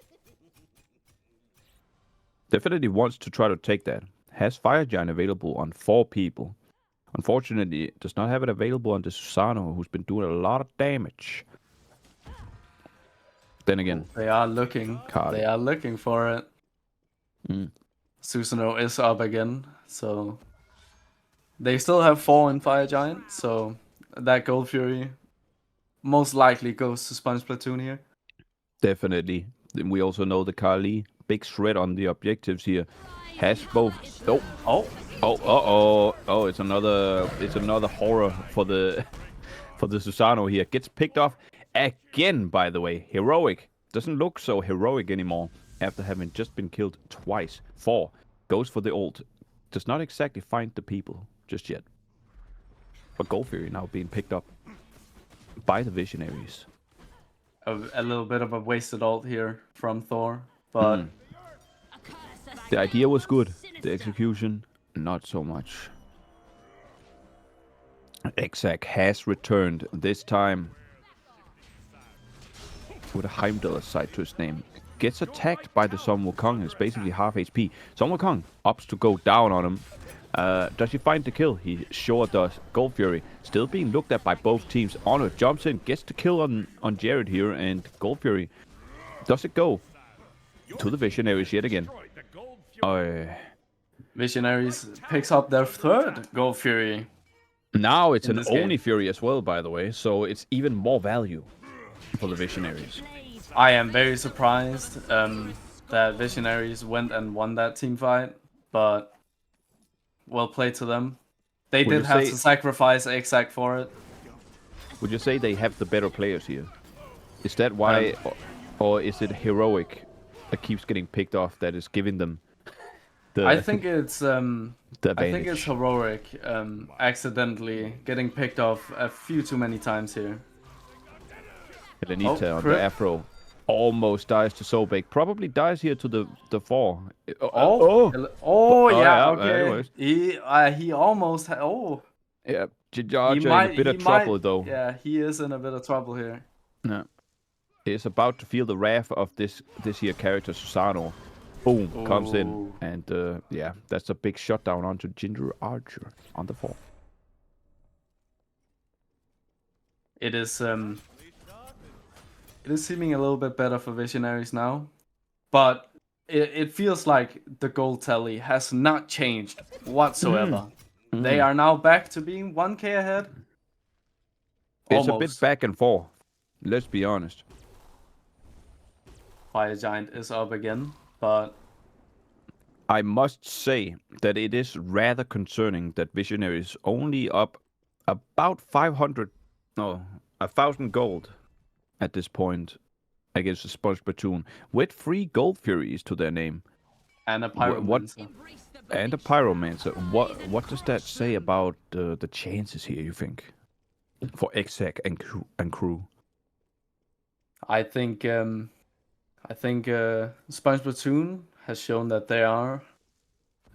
Definitely wants to try to take that. Has Fire Giant available on 4 people. Unfortunately, does not have it available on the Susano, who's been doing a lot of damage. Then again, They are looking. They are looking for it. Susanoo is up again, so they still have 4 in Fire Giant. So that Gold Fury most likely goes to Sponge Platoon here. Definitely. Then we also know the Kali, big shred on the objectives here, has both. Oh! It's another horror for the Susano here. Gets picked off again, by the way. Heroic. Doesn't look so heroic anymore after having just been killed twice. 4. Goes for the ult. Does not exactly find the people just yet. But Gold Fury now being picked up by the Visionaries. A little bit of a wasted ult here from Thor, but the idea was good. The execution, not so much. Exact has returned, this time with a Heimdall side to his name. Gets attacked by the Sun Wukong. It's basically half HP. Sun Wukong opts to go down on him. Does he find the kill? He sure does. Gold Fury still being looked at by both teams. Honor jumps in, gets the kill on Jared here, and Gold Fury, does it go to the Visionaries yet again? Visionaries picks up their 3rd Gold Fury. Now it's an Oni Fury as well, by the way, so it's even more value for the Visionaries. I am very surprised that Visionaries went and won that team fight, but well played to them. They did have to sacrifice Exact for it. Would you say they have the better players here? Is that why, or is it Heroic that keeps getting picked off that is giving them the I think it's the advantage? I think it's Heroic accidentally getting picked off a few too many times here. Elenita on the Afro. almost dies to Sobek. Probably dies here to the 4. Yeah, yeah, okay. anyways. He almost Yeah, he Ginger in a bit of trouble though. Yeah, he is in a bit of trouble here. Yeah. He's about to feel the wrath of this here character Susano. Boom, comes in, Ooh. and yeah, that's a big shutdown onto Ginger Archer on the 4. It is seeming a little bit better for Visionaries now, but it feels like the goal tally has not changed whatsoever. They are now back to being 1k ahead. It's a bit back and forth. Let's be honest. Fire Giant is up again, but I must say that it is rather concerning that Visionaries only up about 1,000 gold at this point against the Splatoon with 3 gold furies to their name. And a pyromancer. And a pyromancer. What does that say about the chances here, you think? For Exec and crew? I think Splatoon has shown that they are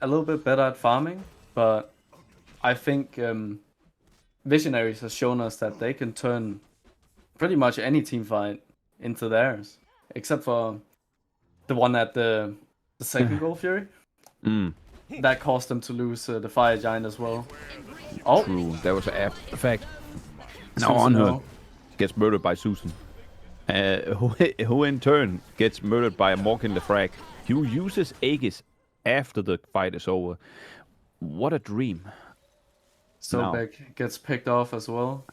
a little bit better at farming, but I think Visionaries has shown us that they can turn pretty much any team fight into theirs, except for the one at the second Gold Fury. That caused them to lose the Fire Giant as well. Oh, True, that was an fact. Now on her gets murdered by Susan, who in turn gets murdered by Morgan the Frag, who uses Aegis after the fight is over. What a dream. Sobek gets picked off as well.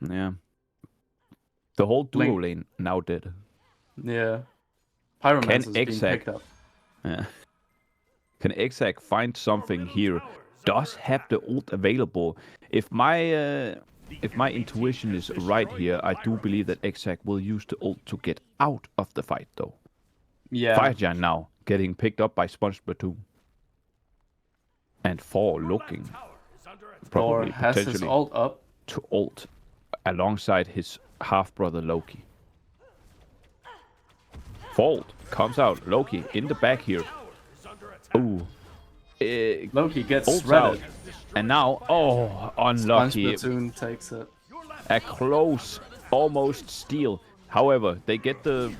Yeah. The whole duo lane now dead. Yeah. Pyromancer's being picked up. Yeah. Can Exec find something here? Does have the ult available? If my intuition is right here, I do believe that Exec will use the ult to get out of the fight, though. Yeah. Fire Giant now getting picked up by Splatoon. And 4 looking probably has his potentially ult up to ult alongside his half-brother Loki. Fold comes out. Loki in the back here. Ooh. Loki gets ults shredded. Out. And now, unlucky. Splatoon takes it. A close, almost steal. However, they get the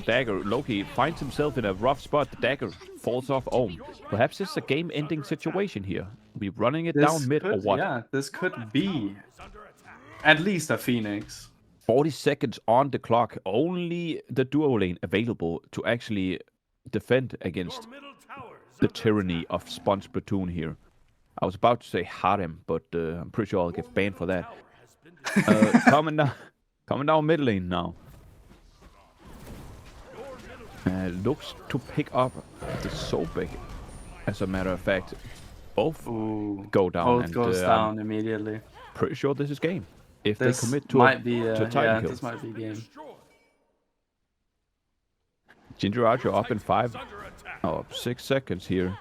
dagger. Loki finds himself in a rough spot. The dagger falls off Ohm. Perhaps it's a game-ending situation here. We running it down mid or what? Yeah, this could be at least a Phoenix. 40 seconds on the clock. Only the duo lane available to actually defend against the tyranny of Splatoon here. I was about to say harem, but I'm pretty sure I'll get banned for that. Coming down mid lane now. Looks to pick up the Sobek, as a matter of fact. Both go down. Both goes down immediately. Pretty sure this is game. If this they commit to might be to a Titan kill. This might be game. Ginger Archer up in 6 seconds here.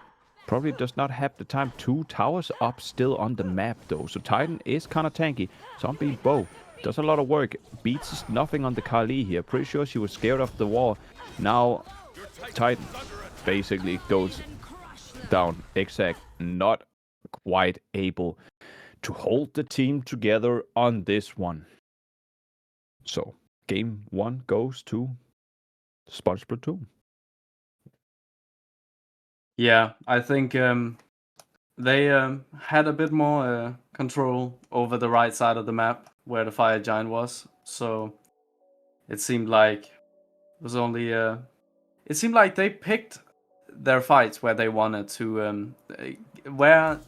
Probably does not have the time. 2 towers up still on the map though. So Titan is kind of tanky. Zombie Bow does a lot of work. Beats nothing on the Kali here. Pretty sure she was scared of the wall. Now Titan basically goes down. Exact. Not quite able to hold the team together on this one. So game 1 goes to Splatoon. Yeah, I think they had a bit more control over the right side of the map where the Fire Giant was. So it seemed like it was only it seemed like they picked their fights where they wanted to where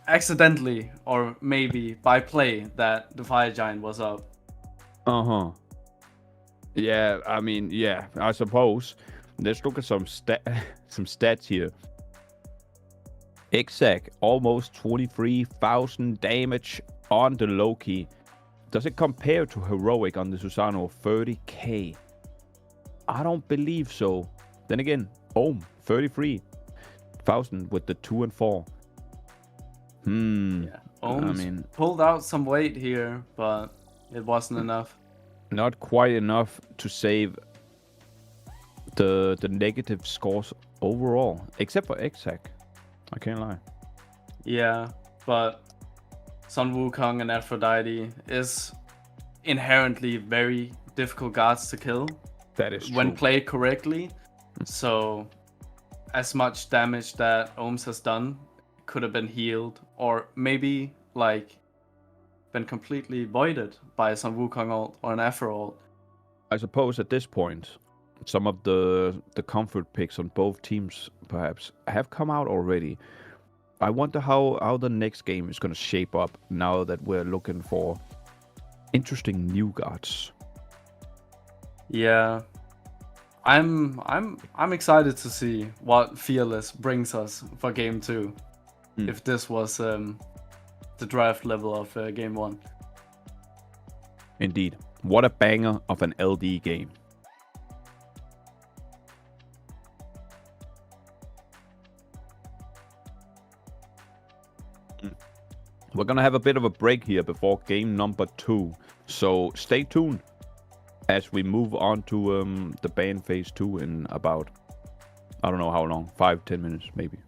accidentally or maybe by play that the Fire Giant was up. Yeah, I mean, yeah, I suppose. Let's look at some stats here. Exact, almost 23,000 damage on the Loki. Does it compare to Heroic on the Susano? 30k. I don't believe so. Then again, 33,000 with the 2 and 4. Yeah, pulled out some weight here, but it wasn't enough. Not quite enough to save the negative scores overall, except for Exact. I can't lie. Yeah, but Sun Wukong and Aphrodite is inherently very difficult guards to kill That is when true. played correctly. So, as much damage that Ohms has done could have been healed, or maybe like been completely voided by some Wukong ult or an Aphro ult. I suppose at this point, some of the comfort picks on both teams perhaps have come out already. I wonder how the next game is going to shape up now that we're looking for interesting new guards. Yeah, I'm excited to see what Fearless brings us for game 2. If this was the draft level of game 1. Indeed. What a banger of an LD game. We're going to have a bit of a break here before game number 2. So stay tuned as we move on to the ban phase 2 in about, I don't know how long, 5-10 minutes maybe.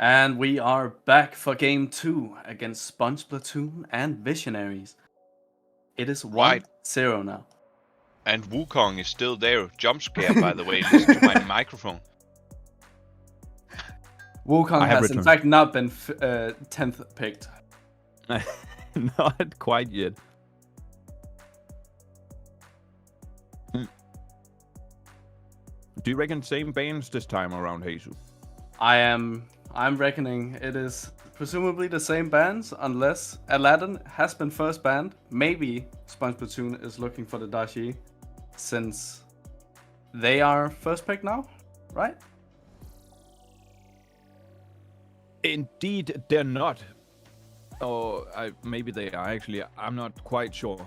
And we are back for game 2 against Splatoon and Visionaries. It is 1-0 now. And Wukong is still there. Jump scare, by the way. Listen to my microphone. Wukong has in fact not been 10th picked. Not quite yet. Do you reckon same bans this time around, Jesus? I'm reckoning it is presumably the same bans, unless Aladdin has been first banned. Maybe Splatoon is looking for the Dashi, since they are first pick now, right? Indeed, they're not. Or maybe they are. Actually, I'm not quite sure.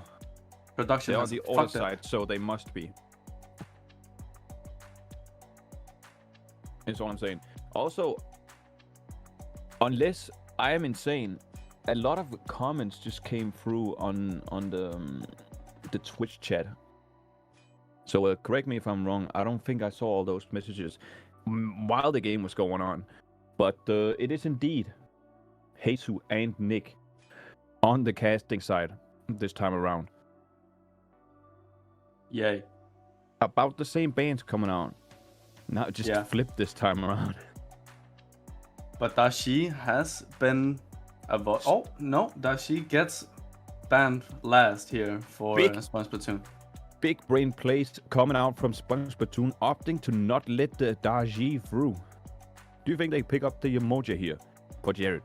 Production They're on has the fucked other it. side, so they must be. Is what I'm saying. Also, unless I am insane, a lot of comments just came through on the Twitch chat. So correct me if I'm wrong. I don't think I saw all those messages while the game was going on. But it is indeed Jesus and Nick on the casting side this time around. Yay. About the same bands coming out. Now just flip this time around. But Dashi has been oh no, Dashi gets banned last here for Splatoon. Big brain plays coming out from Splatoon, opting to not let the Daji through. Do you think they pick up the emoji here for Jared?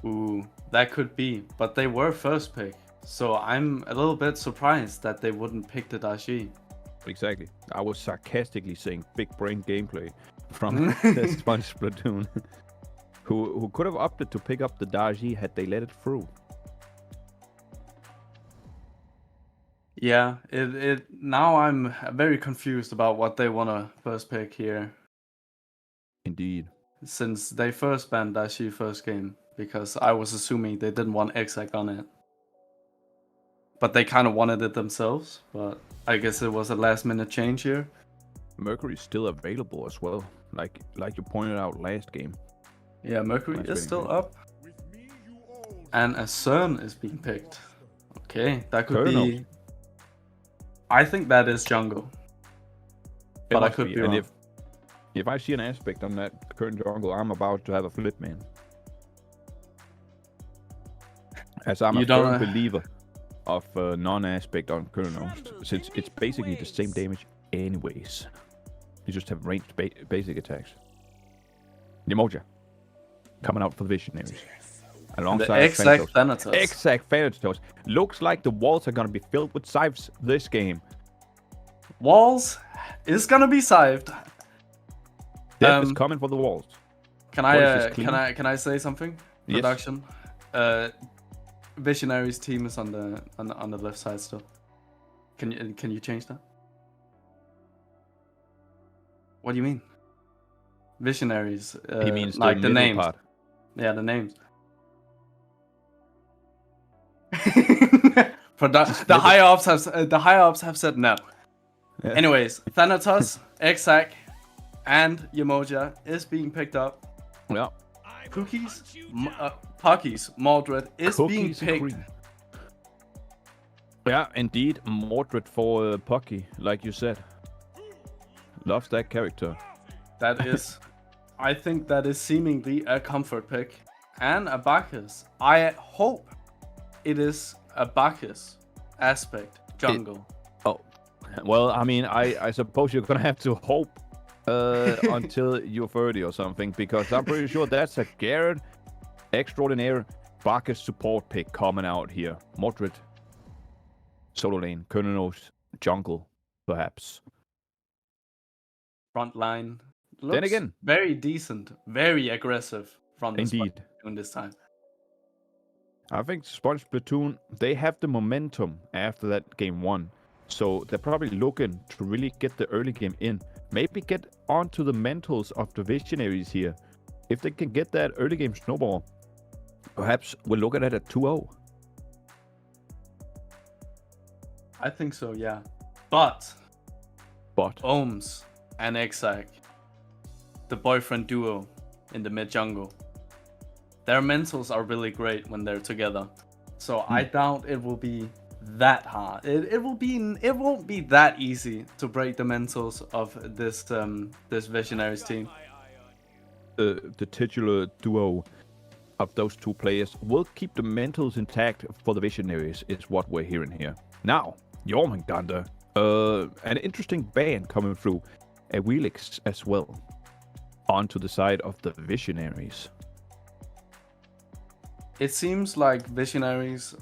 Ooh, that could be. But they were first pick, so I'm a little bit surprised that they wouldn't pick the Dashi. Exactly. I was sarcastically saying big brain gameplay from the Splatoon, who could have opted to pick up the Daji had they let it through. Yeah, it now I'm very confused about what they wanna first pick here. Indeed. Since they first banned Dashi first game, because I was assuming they didn't want Exec on it. But they kind of wanted it themselves, but I guess it was a last minute change here. Mercury's still available as well, like you pointed out last game. Yeah, Mercury is still up. And a CERN is being picked. Okay, that could be... I think that is jungle. But I could be wrong. And if I see an aspect on that current jungle, I'm about to have a flip, man. As I'm a firm believer of non-aspect on Colonels, since it's basically the same damage anyways. You just have ranged basic attacks. Nemoja coming out for the Visionaries. Alongside the exact Thanatos. Exact Thanatos. Looks like the walls are gonna be filled with scythes this game. Walls is gonna be scythed. Death is coming for the walls. Can I say something? Yes. Production. Visionaries team is on the left side still. Can you change that? What do you mean? Visionaries. He means like the names. Part. Yeah, the names. The higher ups have said no. Yeah. Anyways, Thanatos, Exac, and Yamoja is being picked up. Yeah. Puckies, Mordred is being picked. Yeah, indeed, Mordred for Pucky, like you said. Loves that character. That is, I think that is seemingly a comfort pick. And a Bacchus. I hope it is a Bacchus aspect jungle. Well, I mean, I suppose you're gonna have to hope until you're 30 or something, because I'm pretty sure that's a Garrett extraordinaire Bacchus support pick coming out here. Mordred, solo lane, Colonels, jungle, perhaps. Front line looks Then again, very decent, very aggressive from the Splatoon this time. I think Splatoon, they have the momentum after that game 1. So they're probably looking to really get the early game in. Maybe get onto the mentals of the Visionaries here. If they can get that early game snowball, perhaps we'll look at it at 2-0. I think so, yeah. But But Ohms and Exac, the boyfriend duo, in the mid jungle. Their mentals are really great when they're together. So I doubt it will be that hard. It won't be that easy to break the mentals of this Visionaries team. The titular duo of those two players will keep the mentals intact for the Visionaries, is what we're hearing here. Now, Jormungandr, an interesting ban coming through, a Wheelix as well, onto the side of the Visionaries. It seems like Visionaries,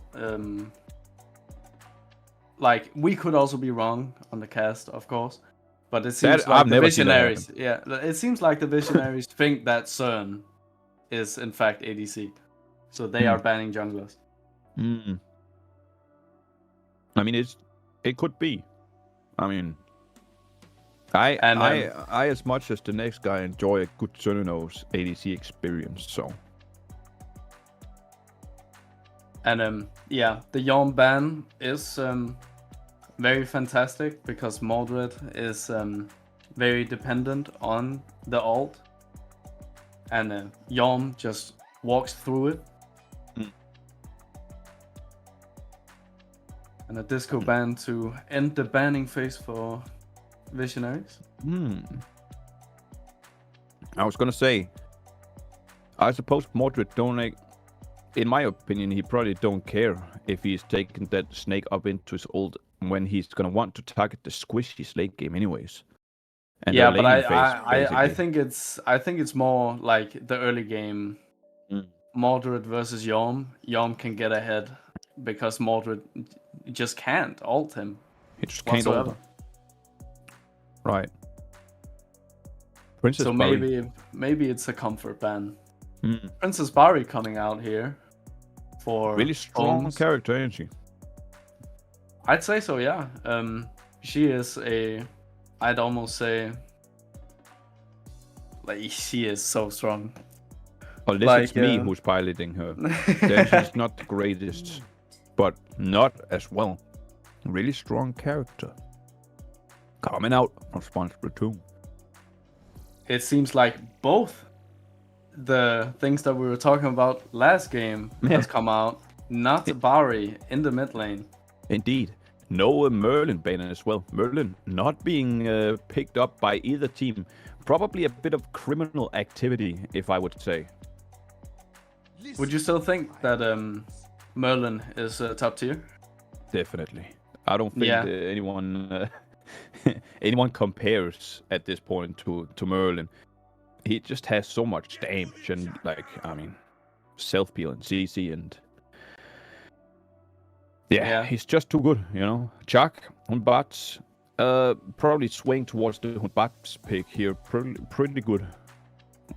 like we could also be wrong on the cast, of course, but it seems like the Visionaries, it seems like the Visionaries think that CERN is in fact ADC, so they are banning junglers. I mean, it could be. I mean, I as much as the next guy enjoy a good Xenos ADC experience, so. And yeah, the Yom ban is very fantastic because Mordred is very dependent on the ult, and Yom just walks through it. And a disco ban to end the banning phase for Visionaries. I was gonna say, I suppose Mordred don't like. In my opinion, he probably don't care if he's taking that snake up into his ult when he's gonna want to target the squishy late game anyways. And yeah, but I think it's more like the early game. Mordred versus Yom. Yom can get ahead because Mordred just can't ult him. He just can't ult. Right. Princess so Barry. maybe it's a comfort ban. Princess Barry coming out here for really strong Holmes. character, isn't she? I'd say so, yeah. She is I'd almost say, like, she is so strong. Unless like, it's me who's piloting her. Then she's not the greatest, but not as well. Really strong character. Coming out from Splatoon. It seems like both the things that we were talking about last game has come out. Not Barry in the mid lane. Indeed. No Merlin banner as well. Merlin not being picked up by either team. Probably a bit of criminal activity, if I would say. Would you still think that Merlin is top tier? Definitely. I don't think anyone anyone compares at this point to Merlin. He just has so much damage and, like, I mean, self-peel and CC and... Yeah, he's just too good, you know. Chuck, Hunbat, probably swaying towards the Hunbat's pick here. Pretty good.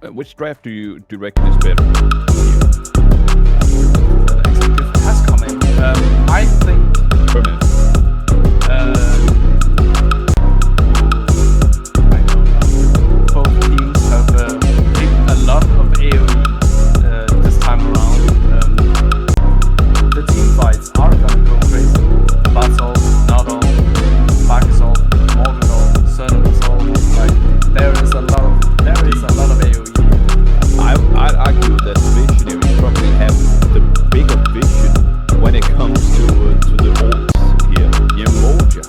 Which draft do you reckon is better? Executive has come in. I think... Per minute. I don't know. Both teams have picked a lot of AoE this time around. The team fights are gonna go crazy. Bats ult, not ult, Bacchus ult, Mordred ult, Cernumus ult. Like, there is a lot of AoE. I'd argue that Visionaries probably have the bigger vision when it comes to the ults here. Yemoja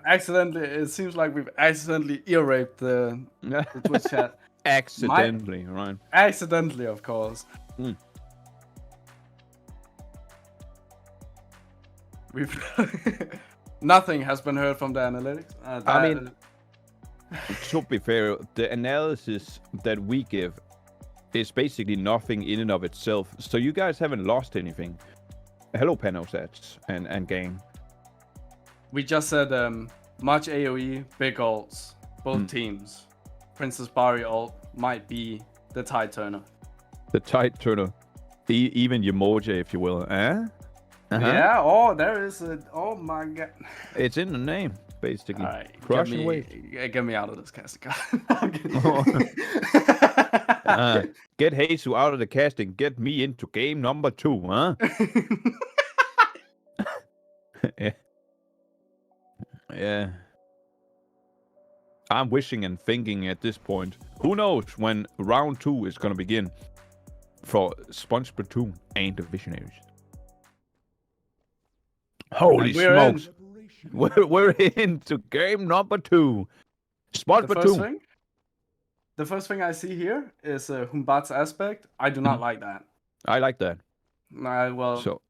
It seems like we've accidentally ear-raped the Twitch chat. Accidentally, right? Accidentally, of course. Mm. Nothing has been heard from the analytics. I mean, to be fair, the analysis that we give is basically nothing in and of itself. So you guys haven't lost anything. Hello, Panosats and gang. we just said much AoE, big ults, both teams. Princess Barry ult might be the tide turner. The tide turner. Even Yemoja, if you will. Eh? Yeah, oh, there is a. Oh my god. It's in the name, basically. All right, Crushing wave. Get me out of this casting. Get Jesus out of the casting. Get me into game number 2, huh? Yeah. Yeah. I'm wishing and thinking at this point. Who knows when round 2 is gonna begin for Splatoon and the Visionaries. Holy smokes! We're into game number 2. Splatoon. The first thing I see here is Humbat's aspect. I do not like that. I like that. Well, So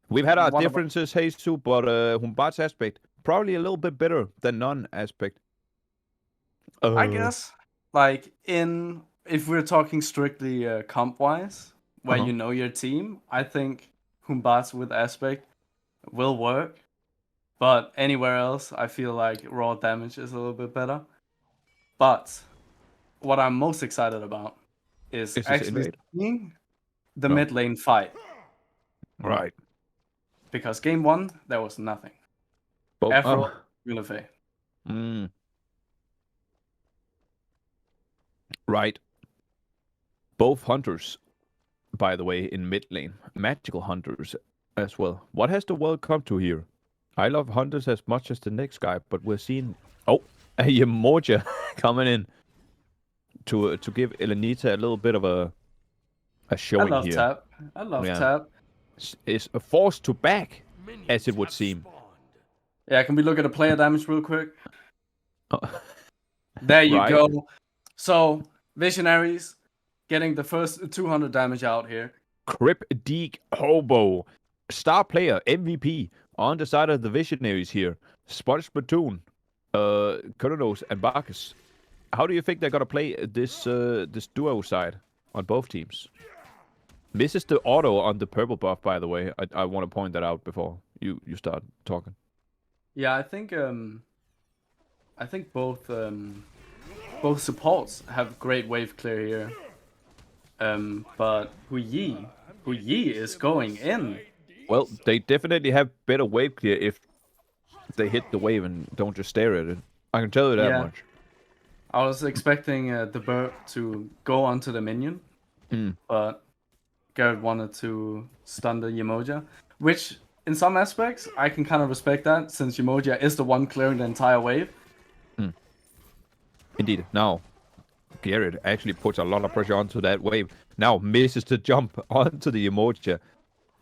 we've had our differences, Jesus, but Humbat's aspect probably a little bit better than none aspect. I guess, like if we're talking strictly comp wise, where you know your team, I think Humbat's with aspect will work. But anywhere else, I feel like raw damage is a little bit better. But what I'm most excited about is actually seeing the mid lane fight. Right. Because game 1, there was nothing. Afro, Unife. Right. Both hunters, by the way, in mid lane. Magical hunters as well. What has the world come to here? I love hunters as much as the next guy, but we're seeing a Yemoja coming in to give Elenita a little bit of a showing here. I love tap. It's a force to back, as it would seem. Yeah, can we look at the player damage real quick? There you go. So, Visionaries getting the first 200 damage out here. Crip Deek Hobo. Star player, MVP, on the side of the Visionaries here. Splatoon, Kronos, and Barkus. How do you think they're going to play this duo side on both teams? This is the auto on the purple buff, by the way. I want to point that out before you start talking. Yeah, I think both supports have great wave clear here. But Hu Yi is going in. Well, they definitely have better wave clear if they hit the wave and don't just stare at it. I can tell you that much. I was expecting the bird to go onto the minion, but Garrett wanted to stun the Yemoja, which in some aspects I can kind of respect that, since Yemoja is the one clearing the entire wave. Indeed. Now, Garrett actually puts a lot of pressure onto that wave. Now misses the jump onto the Yemoja,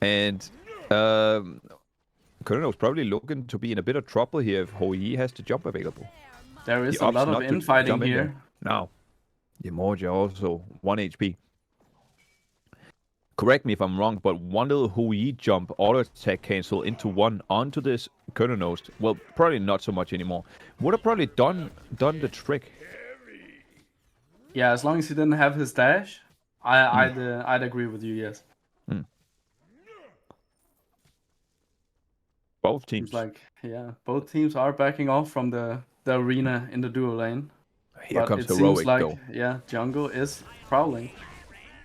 and Kronos probably looking to be in a bit of trouble here if Hu Yi has the jump available. There is a lot of infighting here. Now, Yemoja also 1 HP. Correct me if I'm wrong, but one little Hu Yi jump auto attack cancel into one onto this Kronos. Well, probably not so much anymore. Would have probably done the trick. Yeah, as long as he didn't have his dash, I'd agree with you. Yes. Both teams. Both teams are backing off from the arena in the duo lane. Here comes Heroic, though. Yeah, jungle is prowling.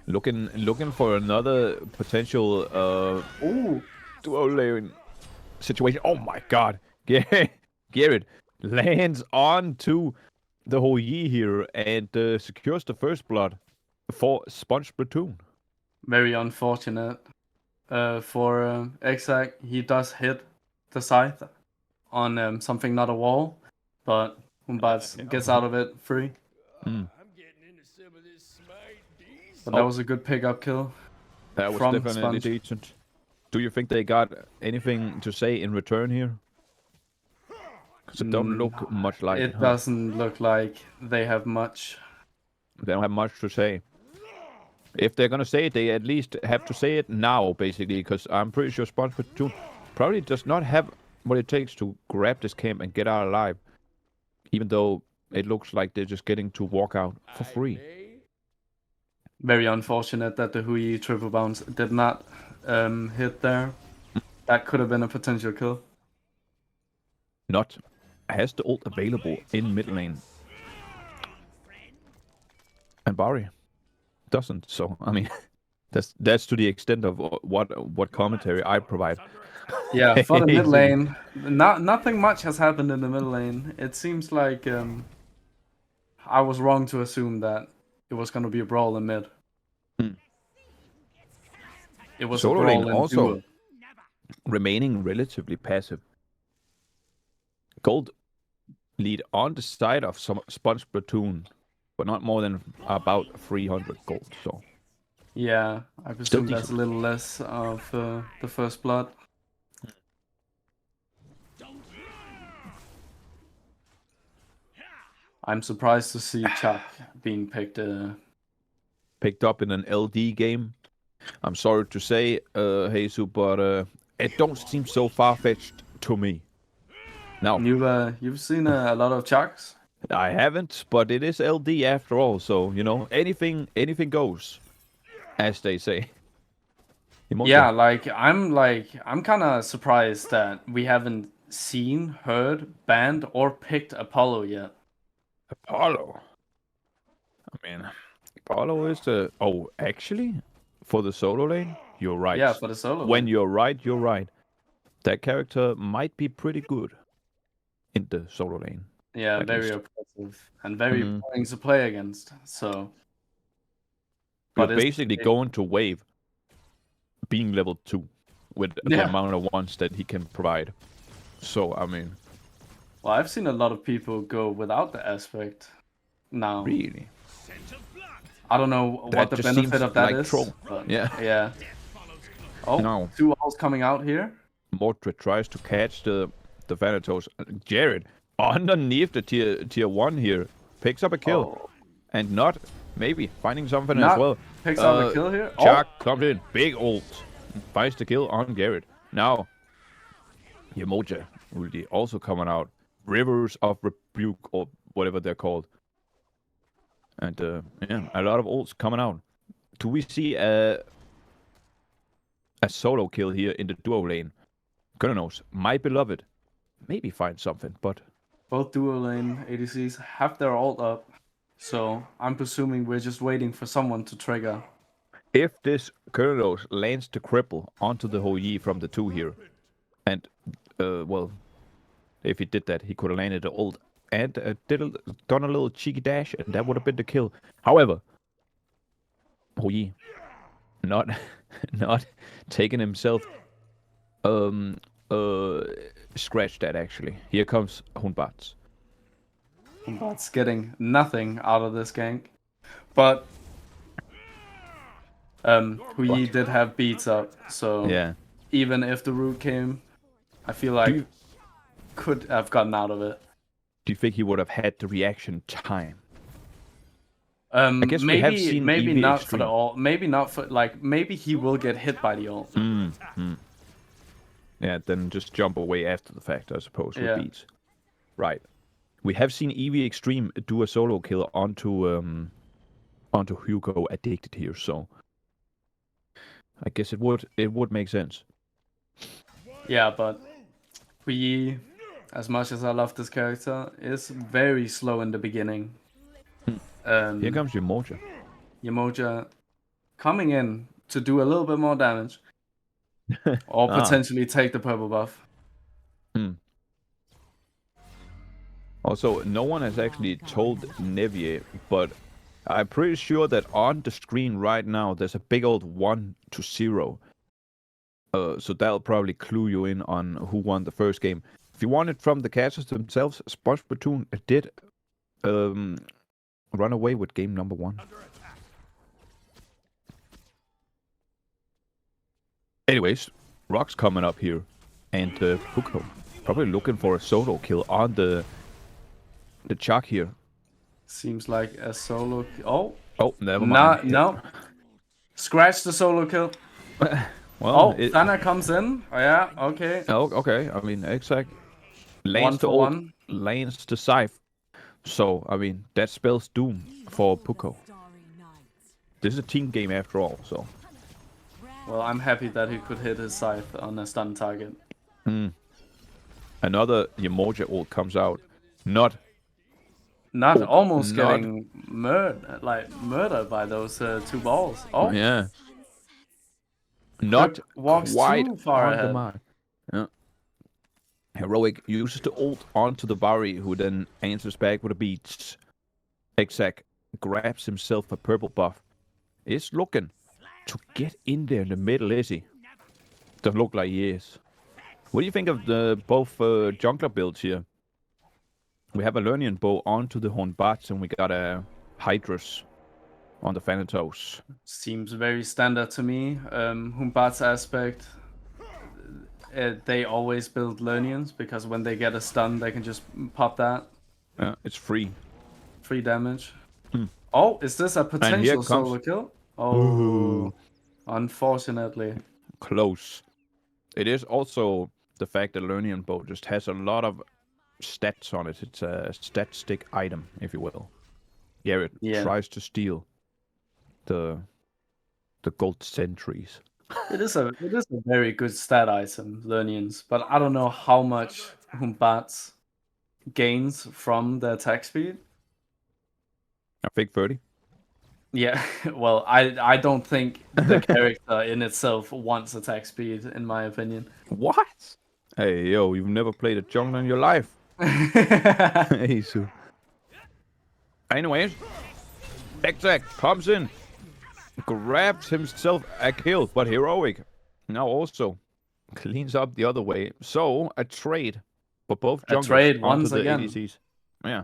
Looking for another potential duo lane situation. Oh my god. Garrett lands onto the Hu Yi here and secures the first blood for Splatoon. Very unfortunate for Exac. He does hit the scythe on something not a wall, but Humbat gets out of it free. But that was a good pickup kill. That was definitely decent. Do you think they got anything to say in return here? Because it don't look much like It doesn't look like they have much. They don't have much to say. If they're gonna say it, they at least have to say it now, basically, because I'm pretty sure Splatoon probably does not have what it takes to grab this camp and get out alive. Even though it looks like they're just getting to walk out for free. Very unfortunate that the Hui triple bounce did not hit there. That could have been a potential kill. Not has the ult available in mid lane. And Barry doesn't, so I mean that's to the extent of what commentary I provide. Yeah, for the mid lane, nothing much has happened in the mid lane. It seems like I was wrong to assume that it was going to be a brawl in mid. It was Solo a brawl lane in also duo. remaining relatively passive. Gold lead on the side of some Splatoon, but not more than about 300 gold. So Yeah, I presume that's decent. a little less of the first blood. I'm surprised to see Chuck being picked up in an LD game. I'm sorry to say, Jesus, but it don't seem so far-fetched to me. Now, You've seen a lot of Chucks? I haven't, but it is LD after all, so you know anything goes, as they say. Yeah, I'm kind of surprised that we haven't seen, heard, banned, or picked Apollo yet. Apollo. I mean, Apollo is the... Oh, actually, for the solo lane, you're right. Yeah, for the solo When lane. you're right, you're right. That character might be pretty good in the solo lane. Yeah, very oppressive and very boring to play against. So, but basically going to wave, being level 2 with the amount of ones that he can provide. So I mean, well, I've seen a lot of people go without the aspect now. Really? I don't know what the benefit of that is. But yeah. Oh, no. 2 ults coming out here. Mordred tries to catch the Thanatos. Jared underneath the tier 1 here picks up a kill, and not maybe finding something as well. Picks up a kill here. Chuck comes in, big ult, finds the kill on Garrett. Now Yamoja will be also coming out. Rivers of Rebuke or whatever they're called. And yeah, a lot of ults coming out. Do we see a solo kill here in the duo lane? God knows. My beloved maybe find something, but both duo lane ADCs have their ult up, so I'm presuming we're just waiting for someone to trigger. If this Kurnos lands the cripple onto the Hou from the 2 here, and well, if he did that, he could have landed the ult and done a little cheeky dash, and that would have been the kill. However, Hou not taking himself scratch that actually. Here comes Hunbats. Hunbats getting nothing out of this gank, but Hui did have beats up, so yeah. Even if the root came, I feel like could have gotten out of it. Do you think he would have had the reaction time? I guess maybe, we have seen maybe EV not Extreme. For the ult. Maybe not for maybe he will get hit by the ult. Yeah, then just jump away after the fact, I suppose, with beats. Right. We have seen EV Extreme do a solo kill onto Hugo Addicted here, so I guess it would make sense. Yeah, but we, as much as I love this character, is very slow in the beginning. Here comes Yamoja. Yamoja coming in to do a little bit more damage. Or potentially take the purple buff. Also, no one has actually told Nevier, but I'm pretty sure that on the screen right now, there's a big old 1-0. So that'll probably clue you in on who won the first game. If you want it from the casters themselves, Splatoon did run away with game number 1. Anyways, Rock's coming up here, and Hugo Probably looking for a solo kill on the Chuck here. Seems like a solo. Oh, Oh, never mind. no. Scratch the solo kill. Well, Thana comes in. Oh, yeah, okay. Oh, okay. I mean, exact. One Lanes to for ult, one. lanes to Scythe. So, I mean, that spells doom for Puko. This is a team game after all, so. Well, I'm happy that he could hit his scythe on a stun target. Another Yamoja ult comes out. Not Almost getting murdered by those 2 balls. Oh, yeah. Not walks quite too far on the ahead. mark. Yeah. Heroic uses the ult onto the Barry, who then answers back with a beat. Exact grabs himself a purple buff. Is looking to get in there in the middle, is he? Doesn't look like he is. What do you think of the both jungler builds here? We have a Lernian bow onto the Horn Bats, and we got a Hydrus on the Thanatos. Seems very standard to me. Humbat's aspect, they always build Lernians because when they get a stun, they can just pop that. Yeah, it's free. Free damage. Oh, is this a potential solo kill? Oh, unfortunately. Close. It is also the fact that Lernian bow just has a lot of stats on it. It's a stat stick item, if you will. Garrett tries to steal the gold sentries. It is a very good stat item, Lernians, but I don't know how much Humbat gains from the attack speed. I think 30. Yeah, well, I don't think the character in itself wants attack speed, in my opinion. What? Hey, yo, you've never played a jungler in your life. Hey, so. Anyways, Exact comes in, grabs himself a kill, but Heroic now also cleans up the other way. So, a trade for both junglers. A trade onto once the again. ADCs. Yeah.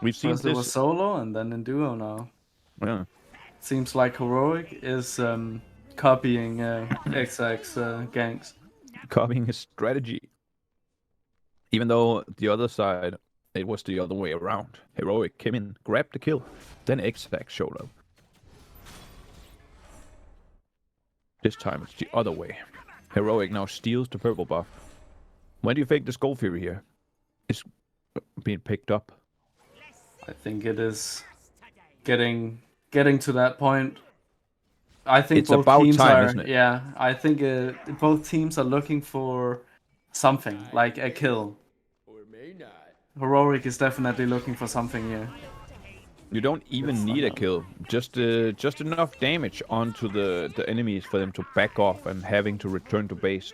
We've seen First this. it was solo and then in duo now. Yeah. Seems like Heroic is copying Exact's ganks. Copying his strategy. Even though the other side, it was the other way around. Heroic came in, grabbed the kill, then Exact showed up. This time it's the other way. Heroic now steals the purple buff. When do you think the Skull Fury here is being picked up? I think it is getting to that point. I think it's both about teams time, are. isn't it? Yeah, I think both teams are looking for something like a kill. Heroic is definitely looking for something here. You don't even need a kill. Just enough damage onto the enemies for them to back off and having to return to base.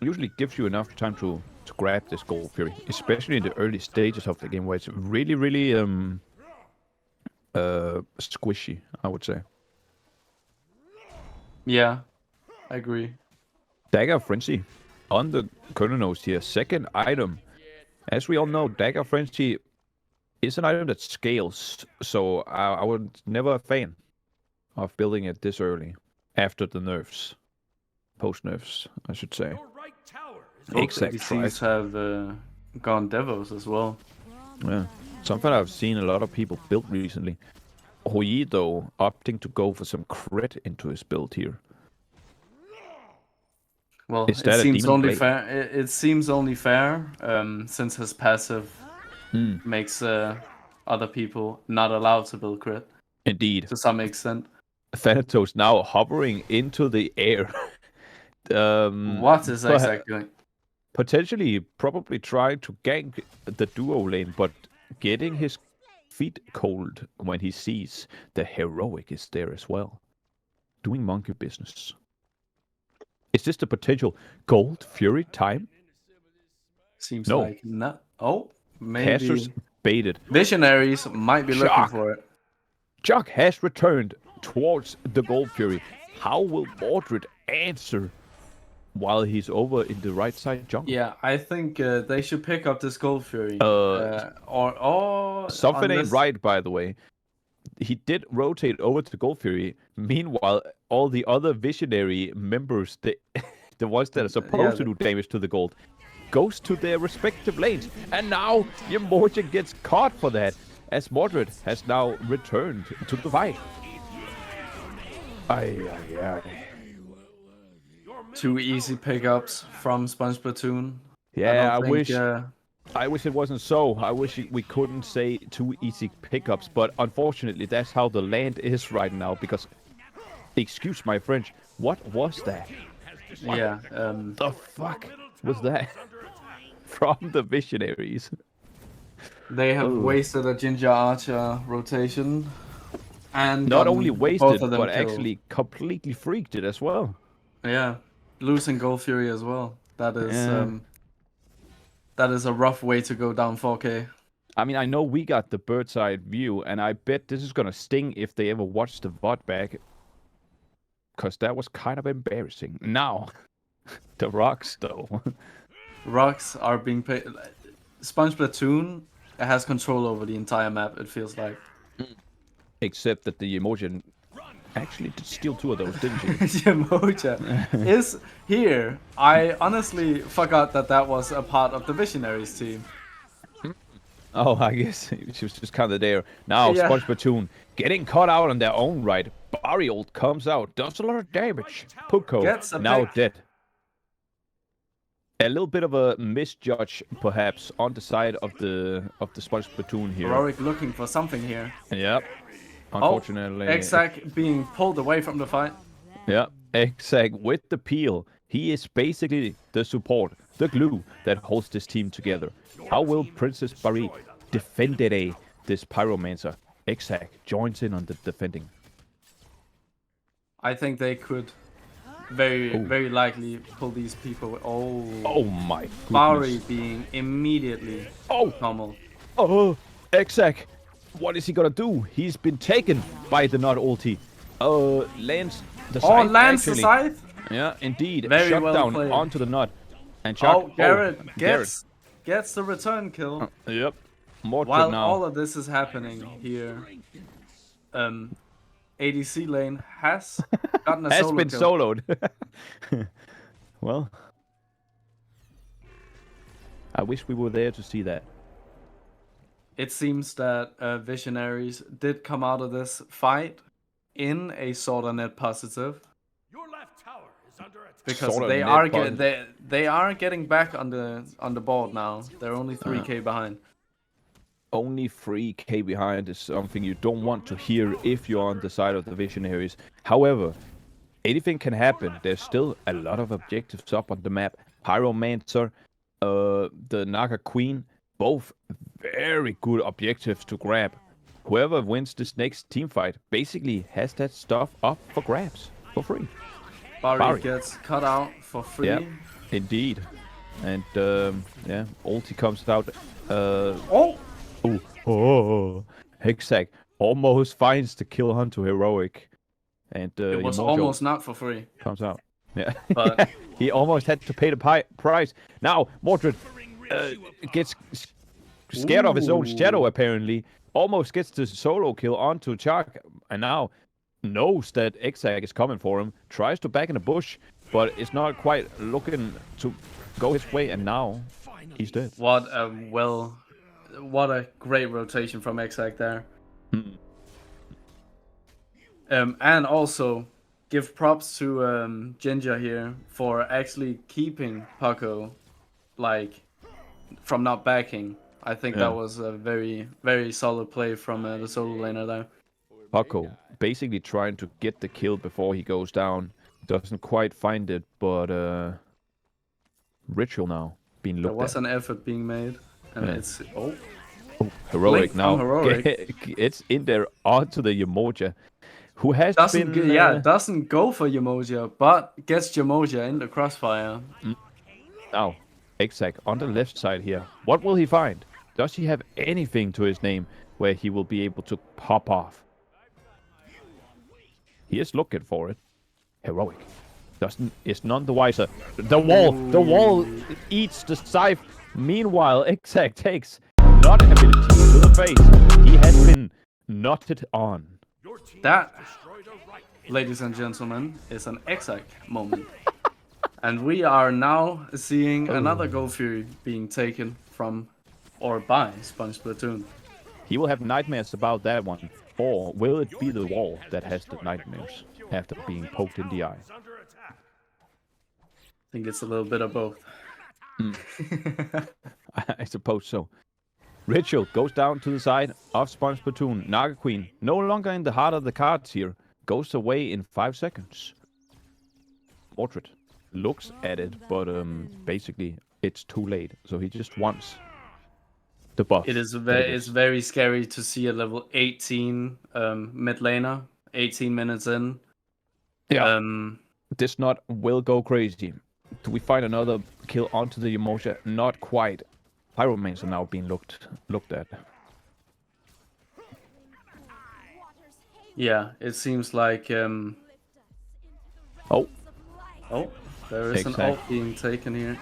Usually gives you enough time to grab this Gold Fury, especially in the early stages of the game where it's really, really squishy, I would say. Yeah, I agree. Dagger Frenzy on the Colonels here. Second item. As we all know, Dagger Frenzy is an item that scales, so I was never a fan of building it this early after the nerfs. Post-nerfs, I should say. Your right tower is Both ADCs have gone Devos as well. Yeah, something I've seen a lot of people build recently. Hui, though, opting to go for some crit into his build here. Well, Is it that a seems demon only blade? fair. It seems only fair, since his passive makes other people not allowed to build crit Indeed. to some extent. Thanatos now hovering into the air. What is Exact doing? Potentially, probably trying to gank the duo lane, but getting his feet cold when he sees the Heroic is there as well. Doing monkey business. Is this the potential Gold Fury time? Seems No. like not. Oh, maybe Casters baited. Visionaries might be looking Shock. for it. Chuck has returned towards the Gold Fury. How will Mordred answer while he's over in the right side jungle? Yeah, I think they should pick up this Gold Fury. Something ain't right, by the way. He did rotate over to the Gold Fury. Meanwhile, all the other Visionary members, the ones that are supposed to do damage to the gold, goes to their respective lanes. And now Yamorja gets caught for that, as Mordred has now returned to the fight. Ay. 2 easy pickups from Splatoon. Yeah, I don't think, I wish it wasn't so. I wish we couldn't say 2 easy pickups, but unfortunately, that's how the land is right now. Because, excuse my French, what was that? Yeah. The fuck was that? From the Visionaries. They have wasted a Ginger Archer rotation. And Not gotten only both wasted, of them but killed. actually completely freaked it as well. Yeah. Losing Gold Fury as well. That is Yeah. that is a rough way to go down 4K. I mean, I know we got the bird's eye view, and I bet this is gonna sting if they ever watch the VOD back. Because that was kind of embarrassing. Now, the rocks, though. Rocks are being paid. Splatoon has control over the entire map, it feels like. Except that the emoji actually did steal 2 of those, didn't she? Yamoja is here. I honestly forgot that was a part of the Visionaries team. Oh, I guess she was just kind of there. Now, Yeah. Splatoon getting caught out on their own right. Barriold comes out, does a lot of damage. Puko Gets a now pick. dead. A little bit of a misjudge, perhaps, on the side of the Splatoon here. Heroic looking for something here. Yep. Unfortunately. Exac being pulled away from the fight. Yeah, Exag with the peel. He is basically the support, the glue that holds this team together. How will Princess Barry defend this Pyromancer? Exag joins in on the defending. I think they could very likely pull these people. Oh my goodness. Barry being immediately Oh, pummeled. oh, Exag. What is he gonna do? He's been taken by the not ulti. Lands the scythe. Lands the actually. scythe. Yeah, indeed. Very Shut well down played. onto the nut. And Chuck. Garrett Garrett. gets the return kill. Yep. Mordred While now. all of this is happening here, ADC lane has gotten a Has solo been kill. soloed. Well, I wish we were there to see that. It seems that Visionaries did come out of this fight in a sort of net positive Your left tower is under attack. because Sort of they net are positive. they are getting back on the board now. They're only 3K behind. Only 3k behind is something you don't want to hear if you're on the side of the Visionaries. However, anything can happen. There's still a lot of objectives up on the map. Pyromancer, the Naga Queen, both very good objectives to grab. Whoever wins this next team fight basically has that stuff up for grabs for free. Barry gets cut out for free. Yeah, indeed. And yeah, ulti comes out. Hexag almost finds the kill onto Heroic. And It was Yamorja almost not for free. comes out. Yeah, But- he almost had to pay the price. Now Mordred gets scared of his own shadow. Apparently, almost gets the solo kill onto Chuck, and now knows that Exag is coming for him. Tries to back in the bush, but it's not quite looking to go his way. And now he's dead. What a great rotation from Exag there. And also give props to Ginger here for actually keeping Paco from not backing. I think that was a very solid play from the solo laner there. Paco basically trying to get the kill before he goes down. Doesn't quite find it, but Ritual now being There looked was at. an effort being made, and Yeah. it's Heroic Blink now. from Heroic. It's in there onto the Yamorja, who has doesn't been doesn't go for Yamoja, but gets Yamoja in the crossfire. now Exag on the left side here. What will he find? Does he have anything to his name where he will be able to pop off? He is looking for it. Heroic is none the wiser. The wall eats the scythe. Meanwhile, Exag takes not ability to the face. He has been knotted on. That, ladies and gentlemen, is an Exag moment. And we are now seeing another Gold Fury being taken from or by Splatoon. He will have nightmares about that one. Or will it be the wall that has the nightmares after being poked in the eye? Is under attack. I think it's a little bit of both. I suppose so. Ritual goes down to the side of Splatoon. Naga Queen, no longer in the heart of the cards here, goes away in 5 seconds. Mordred looks at it, but basically it's too late. So he just wants the buff. It is it's very scary to see a level 18 mid laner, 18 minutes in. Yeah. This not will go crazy. Do we find another kill onto the Emotion? Not quite. Pyromanes are now being looked at. Yeah, it seems like Oh, there is an Exact. ult being taken here.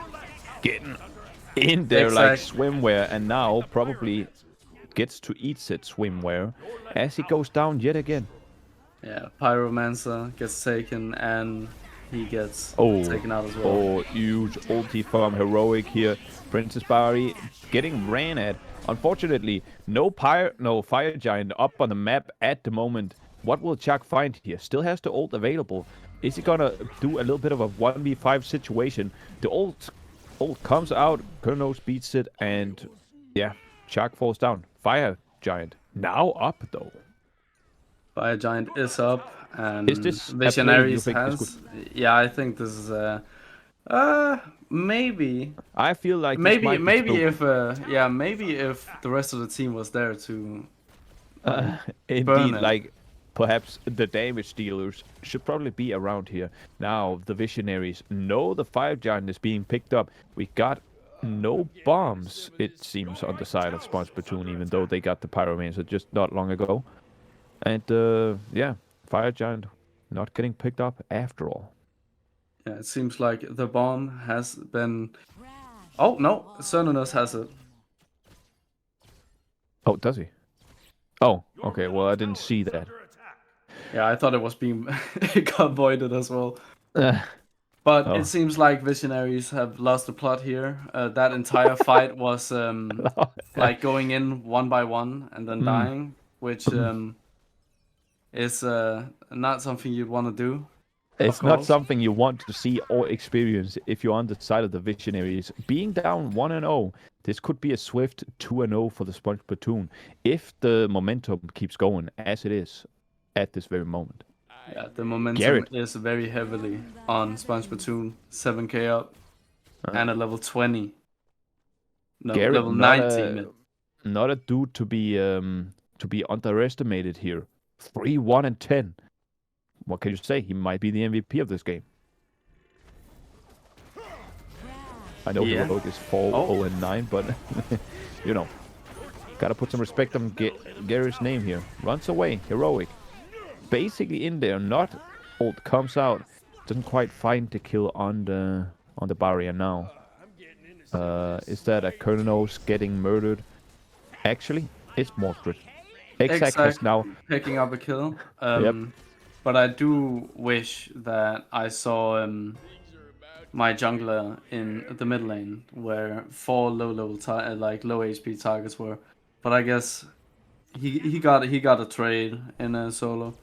getting in there like Exact. swimwear, and now probably gets to eat said swimwear as he goes down yet again. Yeah, Pyromancer gets taken and he gets taken out as well. Oh, huge ulti from Heroic here. Princess Barry getting ran at. Unfortunately, no fire giant up on the map at the moment. What will Chuck find here? Still has the ult available. Is he gonna do a little bit of a 1v5 situation? The ult comes out, Kurnos beats it, and yeah, Chuck falls down. Fire giant now up though. Fire Giant is up, and Is this a play you Visionaries think is has. Yeah, I think this is maybe I feel like this maybe might be maybe spooked. if maybe if the rest of the team was there to burn Indeed, it. like perhaps the damage dealers should probably be around here. Now the Visionaries know the Fire Giant is being picked up. We got no bombs, it seems, on the side of Splatoon, even though they got the Pyromancer just not long ago. And yeah, Fire Giant not getting picked up after all. Yeah, it seems like the bomb has been. Oh no, Cernunnos has it. Oh, does he? Oh, okay. Well, I didn't see that. Under attack. Yeah, I thought it was being it got voided as well. Uh, But Oh. it seems like Visionaries have lost the plot here. That entire fight was like going in one by one and then dying, which is not something you'd want to do. It's Of not course. something you want to see or experience if you're on the side of the Visionaries. Being down 1-0, this could be a swift 2-0 for the Splatoon if the momentum keeps going as it is at this very moment. Yeah, the momentum Garrett. is very heavily on Splatoon, 7k up, and at level 20. No, Garrett, level 19. not a dude to be underestimated here. 3-1-10. What can you say? He might be the MVP of this game. I know Yeah. Heroic is 4-0-9, but you know, gotta put some respect on Gary's name here. Runs away, Heroic. Basically in there, not ult comes out. Doesn't quite find the kill on the barrier now. Is that a Kurnos getting murdered? Actually, it's Mordred. Exact has now. Picking up a kill. Yep. But I do wish that I saw my jungler in the mid lane where 4 low HP targets were. But I guess he got a trade in a solo.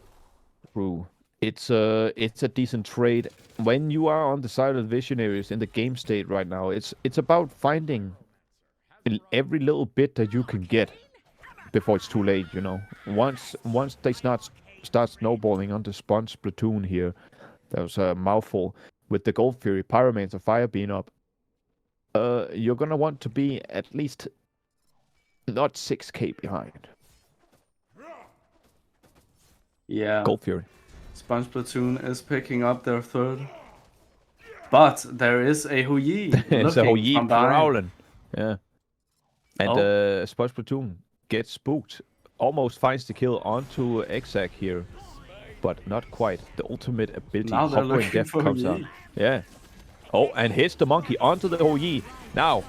True. It's a decent trade. When you are on the side of the Visionaries in the game state right now, it's about finding every little bit that you can get before it's too late, you know. Once they start snowballing onto Splatoon here, that was a mouthful. With the Gold Fury, Pyromancer, Fire being up, you're gonna want to be at least not 6k behind. Yeah. Gold Fury. Splatoon is picking up their third. But there is a Huyi It's a looking Yi from behind. prowling. Yeah. And Splatoon gets spooked. Almost finds the kill onto Exac here. But not quite. The ultimate ability, Now they're Hovering looking Death, for comes Yi. out. Yeah. Oh, and hits the monkey onto the Yi. Now,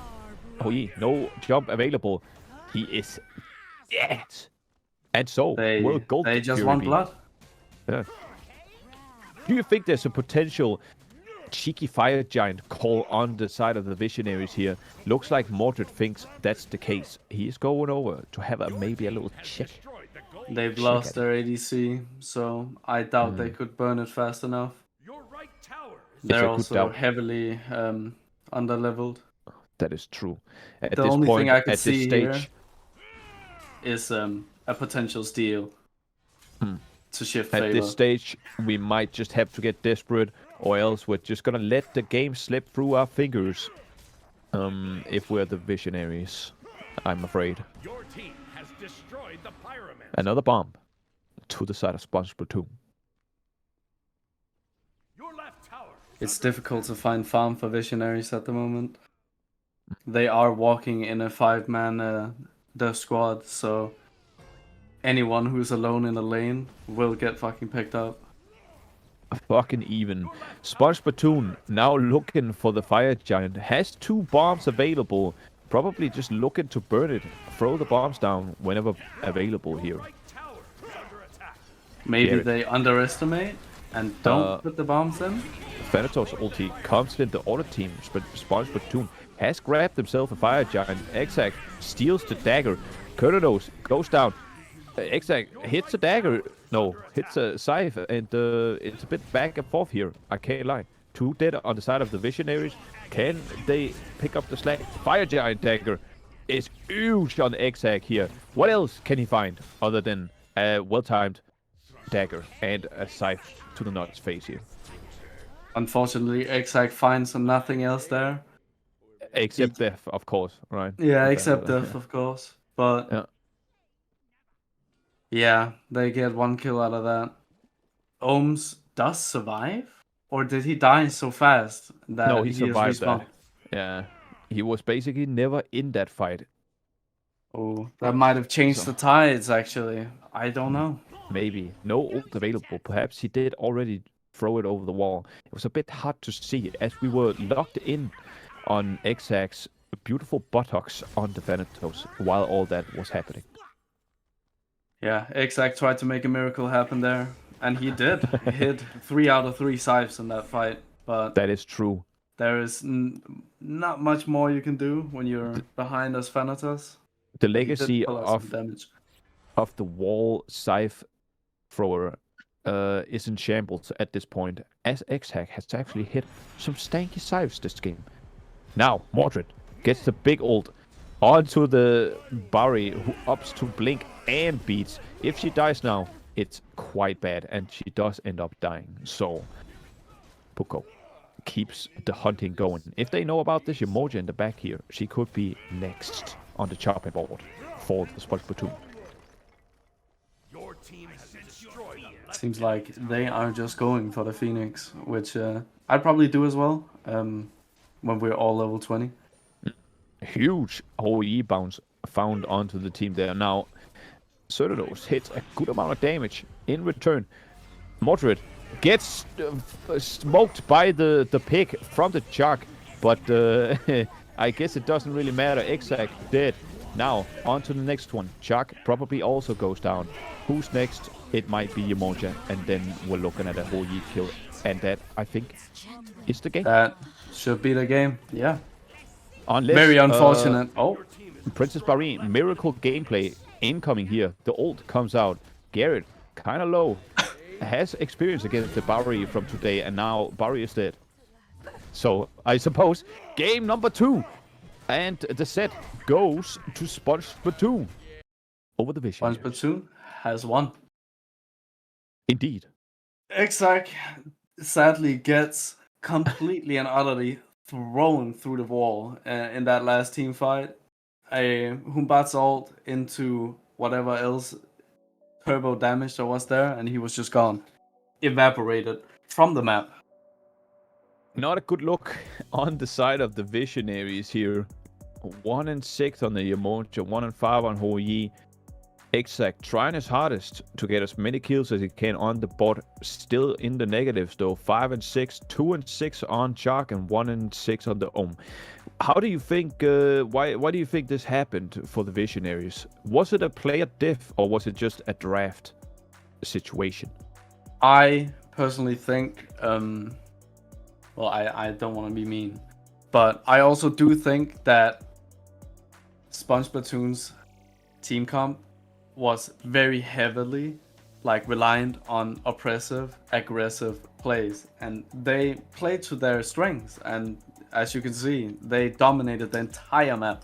Yi, no jump available. He is dead. And so, will Gold They just Fury want be? blood. Yeah. Do you think there's a potential cheeky fire giant call on the side of the Visionaries here. Looks like Mordred thinks that's the case. He's going over to have maybe a little check. They've Check lost at their ADC, so I doubt they could burn it fast enough. Your right tower is They're a good also doubt. heavily under-leveled. That is true. At The this only point, thing I could at this see stage, here is a potential steal to shift at favor. this stage, we might just have to get desperate, or else we're just gonna let the game slip through our fingers. If we're the Visionaries, I'm afraid. your team has destroyed the pyramid. Another bomb to the side of Splatoon. Your left tower is It's under difficult to find farm for Visionaries at the moment. They are walking in a 5-man death squad, so anyone who's alone in a lane will get fucking picked up. Fucking even. Splatoon now looking for the fire giant. Has 2 bombs available. Probably just looking to burn it. Throw the bombs down whenever available here. right tower is under attack. Maybe Garrett. they underestimate and don't put the bombs in. Thanatos ulti comes in the auto team. Splatoon has grabbed himself a fire giant. Exact steals the dagger. Kurdos goes down. Exact hits a dagger. No, hits a scythe, and it's a bit back and forth here. I can't lie. 2 dead on the side of the Visionaries. Can they pick up the slack? Fire giant dagger is huge on Exact here. What else can he find other than a well-timed dagger and a scythe to the nut's face here? Unfortunately, Exact finds nothing else there. Except death, of course, right? Yeah, Okay, except well, death, of course. But Yeah. yeah, they get 1 kill out of that. Ohms does survive? Or did he die so fast that No, he is survived respawned? that. Yeah, he was basically never in that fight. Oh, that might have changed So- the tides, actually. I don't know. Maybe. No ult available. Perhaps he did already throw it over the wall. It was a bit hard to see as we were locked in on Exact's beautiful buttocks on the Thanatos while all that was happening. Yeah, Exact tried to make a miracle happen there. And he did. He hit 3 out of 3 scythes in that fight. But That is true. there is not much more you can do when you're behind as Thanatos. The He did legacy pull out some of damage. the wall scythe thrower is in shambles at this point, as X-Hack has actually hit some stanky scythes this game. Now, Mordred gets the big ult onto the Barry, who ups to blink and beats. If she dies now, it's quite bad, and she does end up dying. So, Puko keeps the hunting going. If they know about this emoji in the back here, she could be next on the chopping board for the Splatoon. Your team has destroyed the left Seems like they are just going for the Phoenix, which I'd probably do as well when we're all level 20. Huge OE bounce found onto the team there. Now, Certados hits a good amount of damage in return. Mordred gets smoked by the pig from the Chuck, but I guess it doesn't really matter. Exact dead. Now, on to the next one. Chuck probably also goes down. Who's next? It might be Yamoja, and then we're looking at a whole Yeet kill. And that, I think, is the game. That should be the game. Yeah. Unless, Very unfortunate. Oh, Princess Barry, miracle gameplay incoming here. The ult comes out. Garrett, kind of low, has experience against the Barry from today, and now Barry is dead. So, I suppose, game number 2. And the set goes to Splatoon over the Vision. Splatoon has won. Indeed. Exact sadly gets completely and utterly thrown through the wall in that last team fight. A Humbat's ult into whatever else turbo damage there was there, and he was just gone. Evaporated from the map. Not a good look on the side of the Visionaries here. 1-6 on the Yamoja, 1-5 on Houyi. Exact trying his hardest to get as many kills as he can on the bot. Still in the negatives though. 5-6, 2-6 on Chalk, and 1-6 on the Ohm. How do you think? Why do you think this happened for the Visionaries? Was it a player diff or was it just a draft situation? I personally think Well, I don't want to be mean, but I also do think that Splatoon's team comp was very heavily like reliant on oppressive, aggressive plays, and they played to their strengths. And as you can see, they dominated the entire map.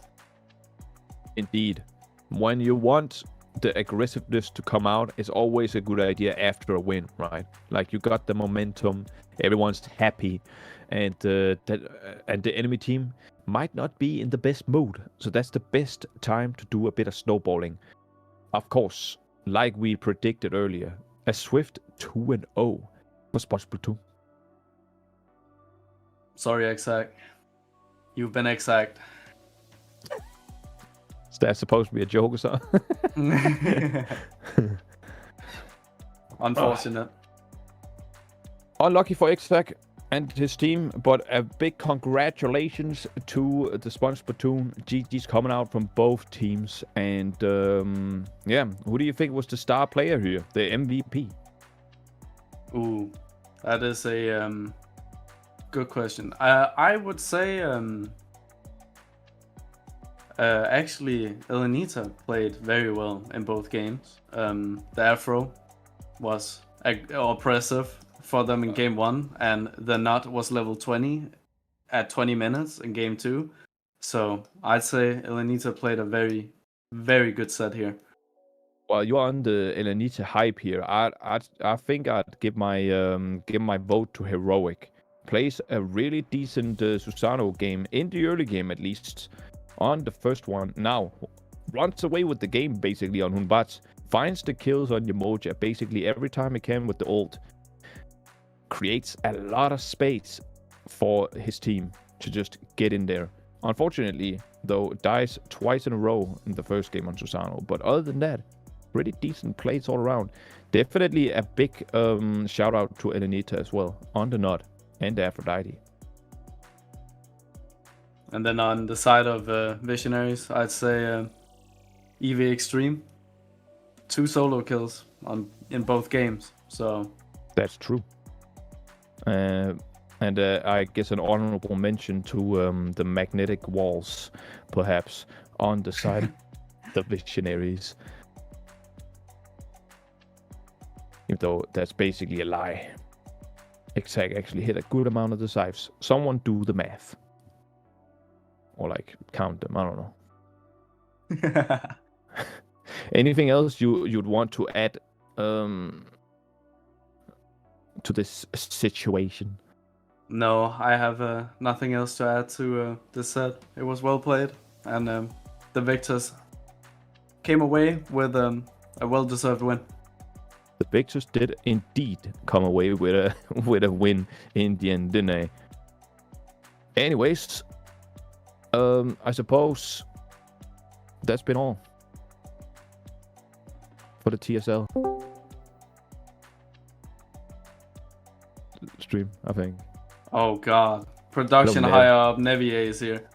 Indeed. When you want the aggressiveness to come out, it's always a good idea after a win, right? Like you got the momentum, everyone's happy, and and the enemy team might not be in the best mood. So that's the best time to do a bit of snowballing. Of course, like we predicted earlier, a swift 2-0 for Splatoon. Sorry, Exact. You've been exact. Is that supposed to be a joke or something? Unfortunate. Unlucky for Exact and his team, but a big congratulations to the Splatoon. GG's coming out from both teams. And yeah, who do you think was the star player here? The MVP? Ooh, that is a good question. I would say actually Elenita played very well in both games. The Afro was oppressive for them in game 1, and the Nut was level 20 at 20 minutes in game 2. So I'd say Elenita played a very, very good set here. Well, you're on the Elenita hype here. I think I'd give my vote to Heroic. Plays a really decent Susano game in the early game, at least on the first one. Now runs away with the game basically on Hunbats. Finds the kills on Yamoja basically every time he can with the ult. Creates a lot of space for his team to just get in there. Unfortunately, though, dies twice in a row in the first game on Susano. But other than that, pretty decent plays all around. Definitely a big shout out to Elenita as well on the Nut and the Aphrodite. And then on the side of Visionaries, I'd say EV Extreme. 2 solo kills in both games. So that's true. And I guess an honorable mention to the magnetic walls, perhaps, on the side of the Visionaries. Even though that's basically a lie. Exact actually hit a good amount of the saves. Someone do the math. Or like count them, I don't know. Anything else you'd want to add to this situation? No, I have nothing else to add to this set. It was well played, and the victors came away with a well-deserved win. The victors did indeed come away with a win in the end, didn't they? Anyways, I suppose that's been all for the TSL stream, I think. Oh god, production Hello, higher up, Nevier is here.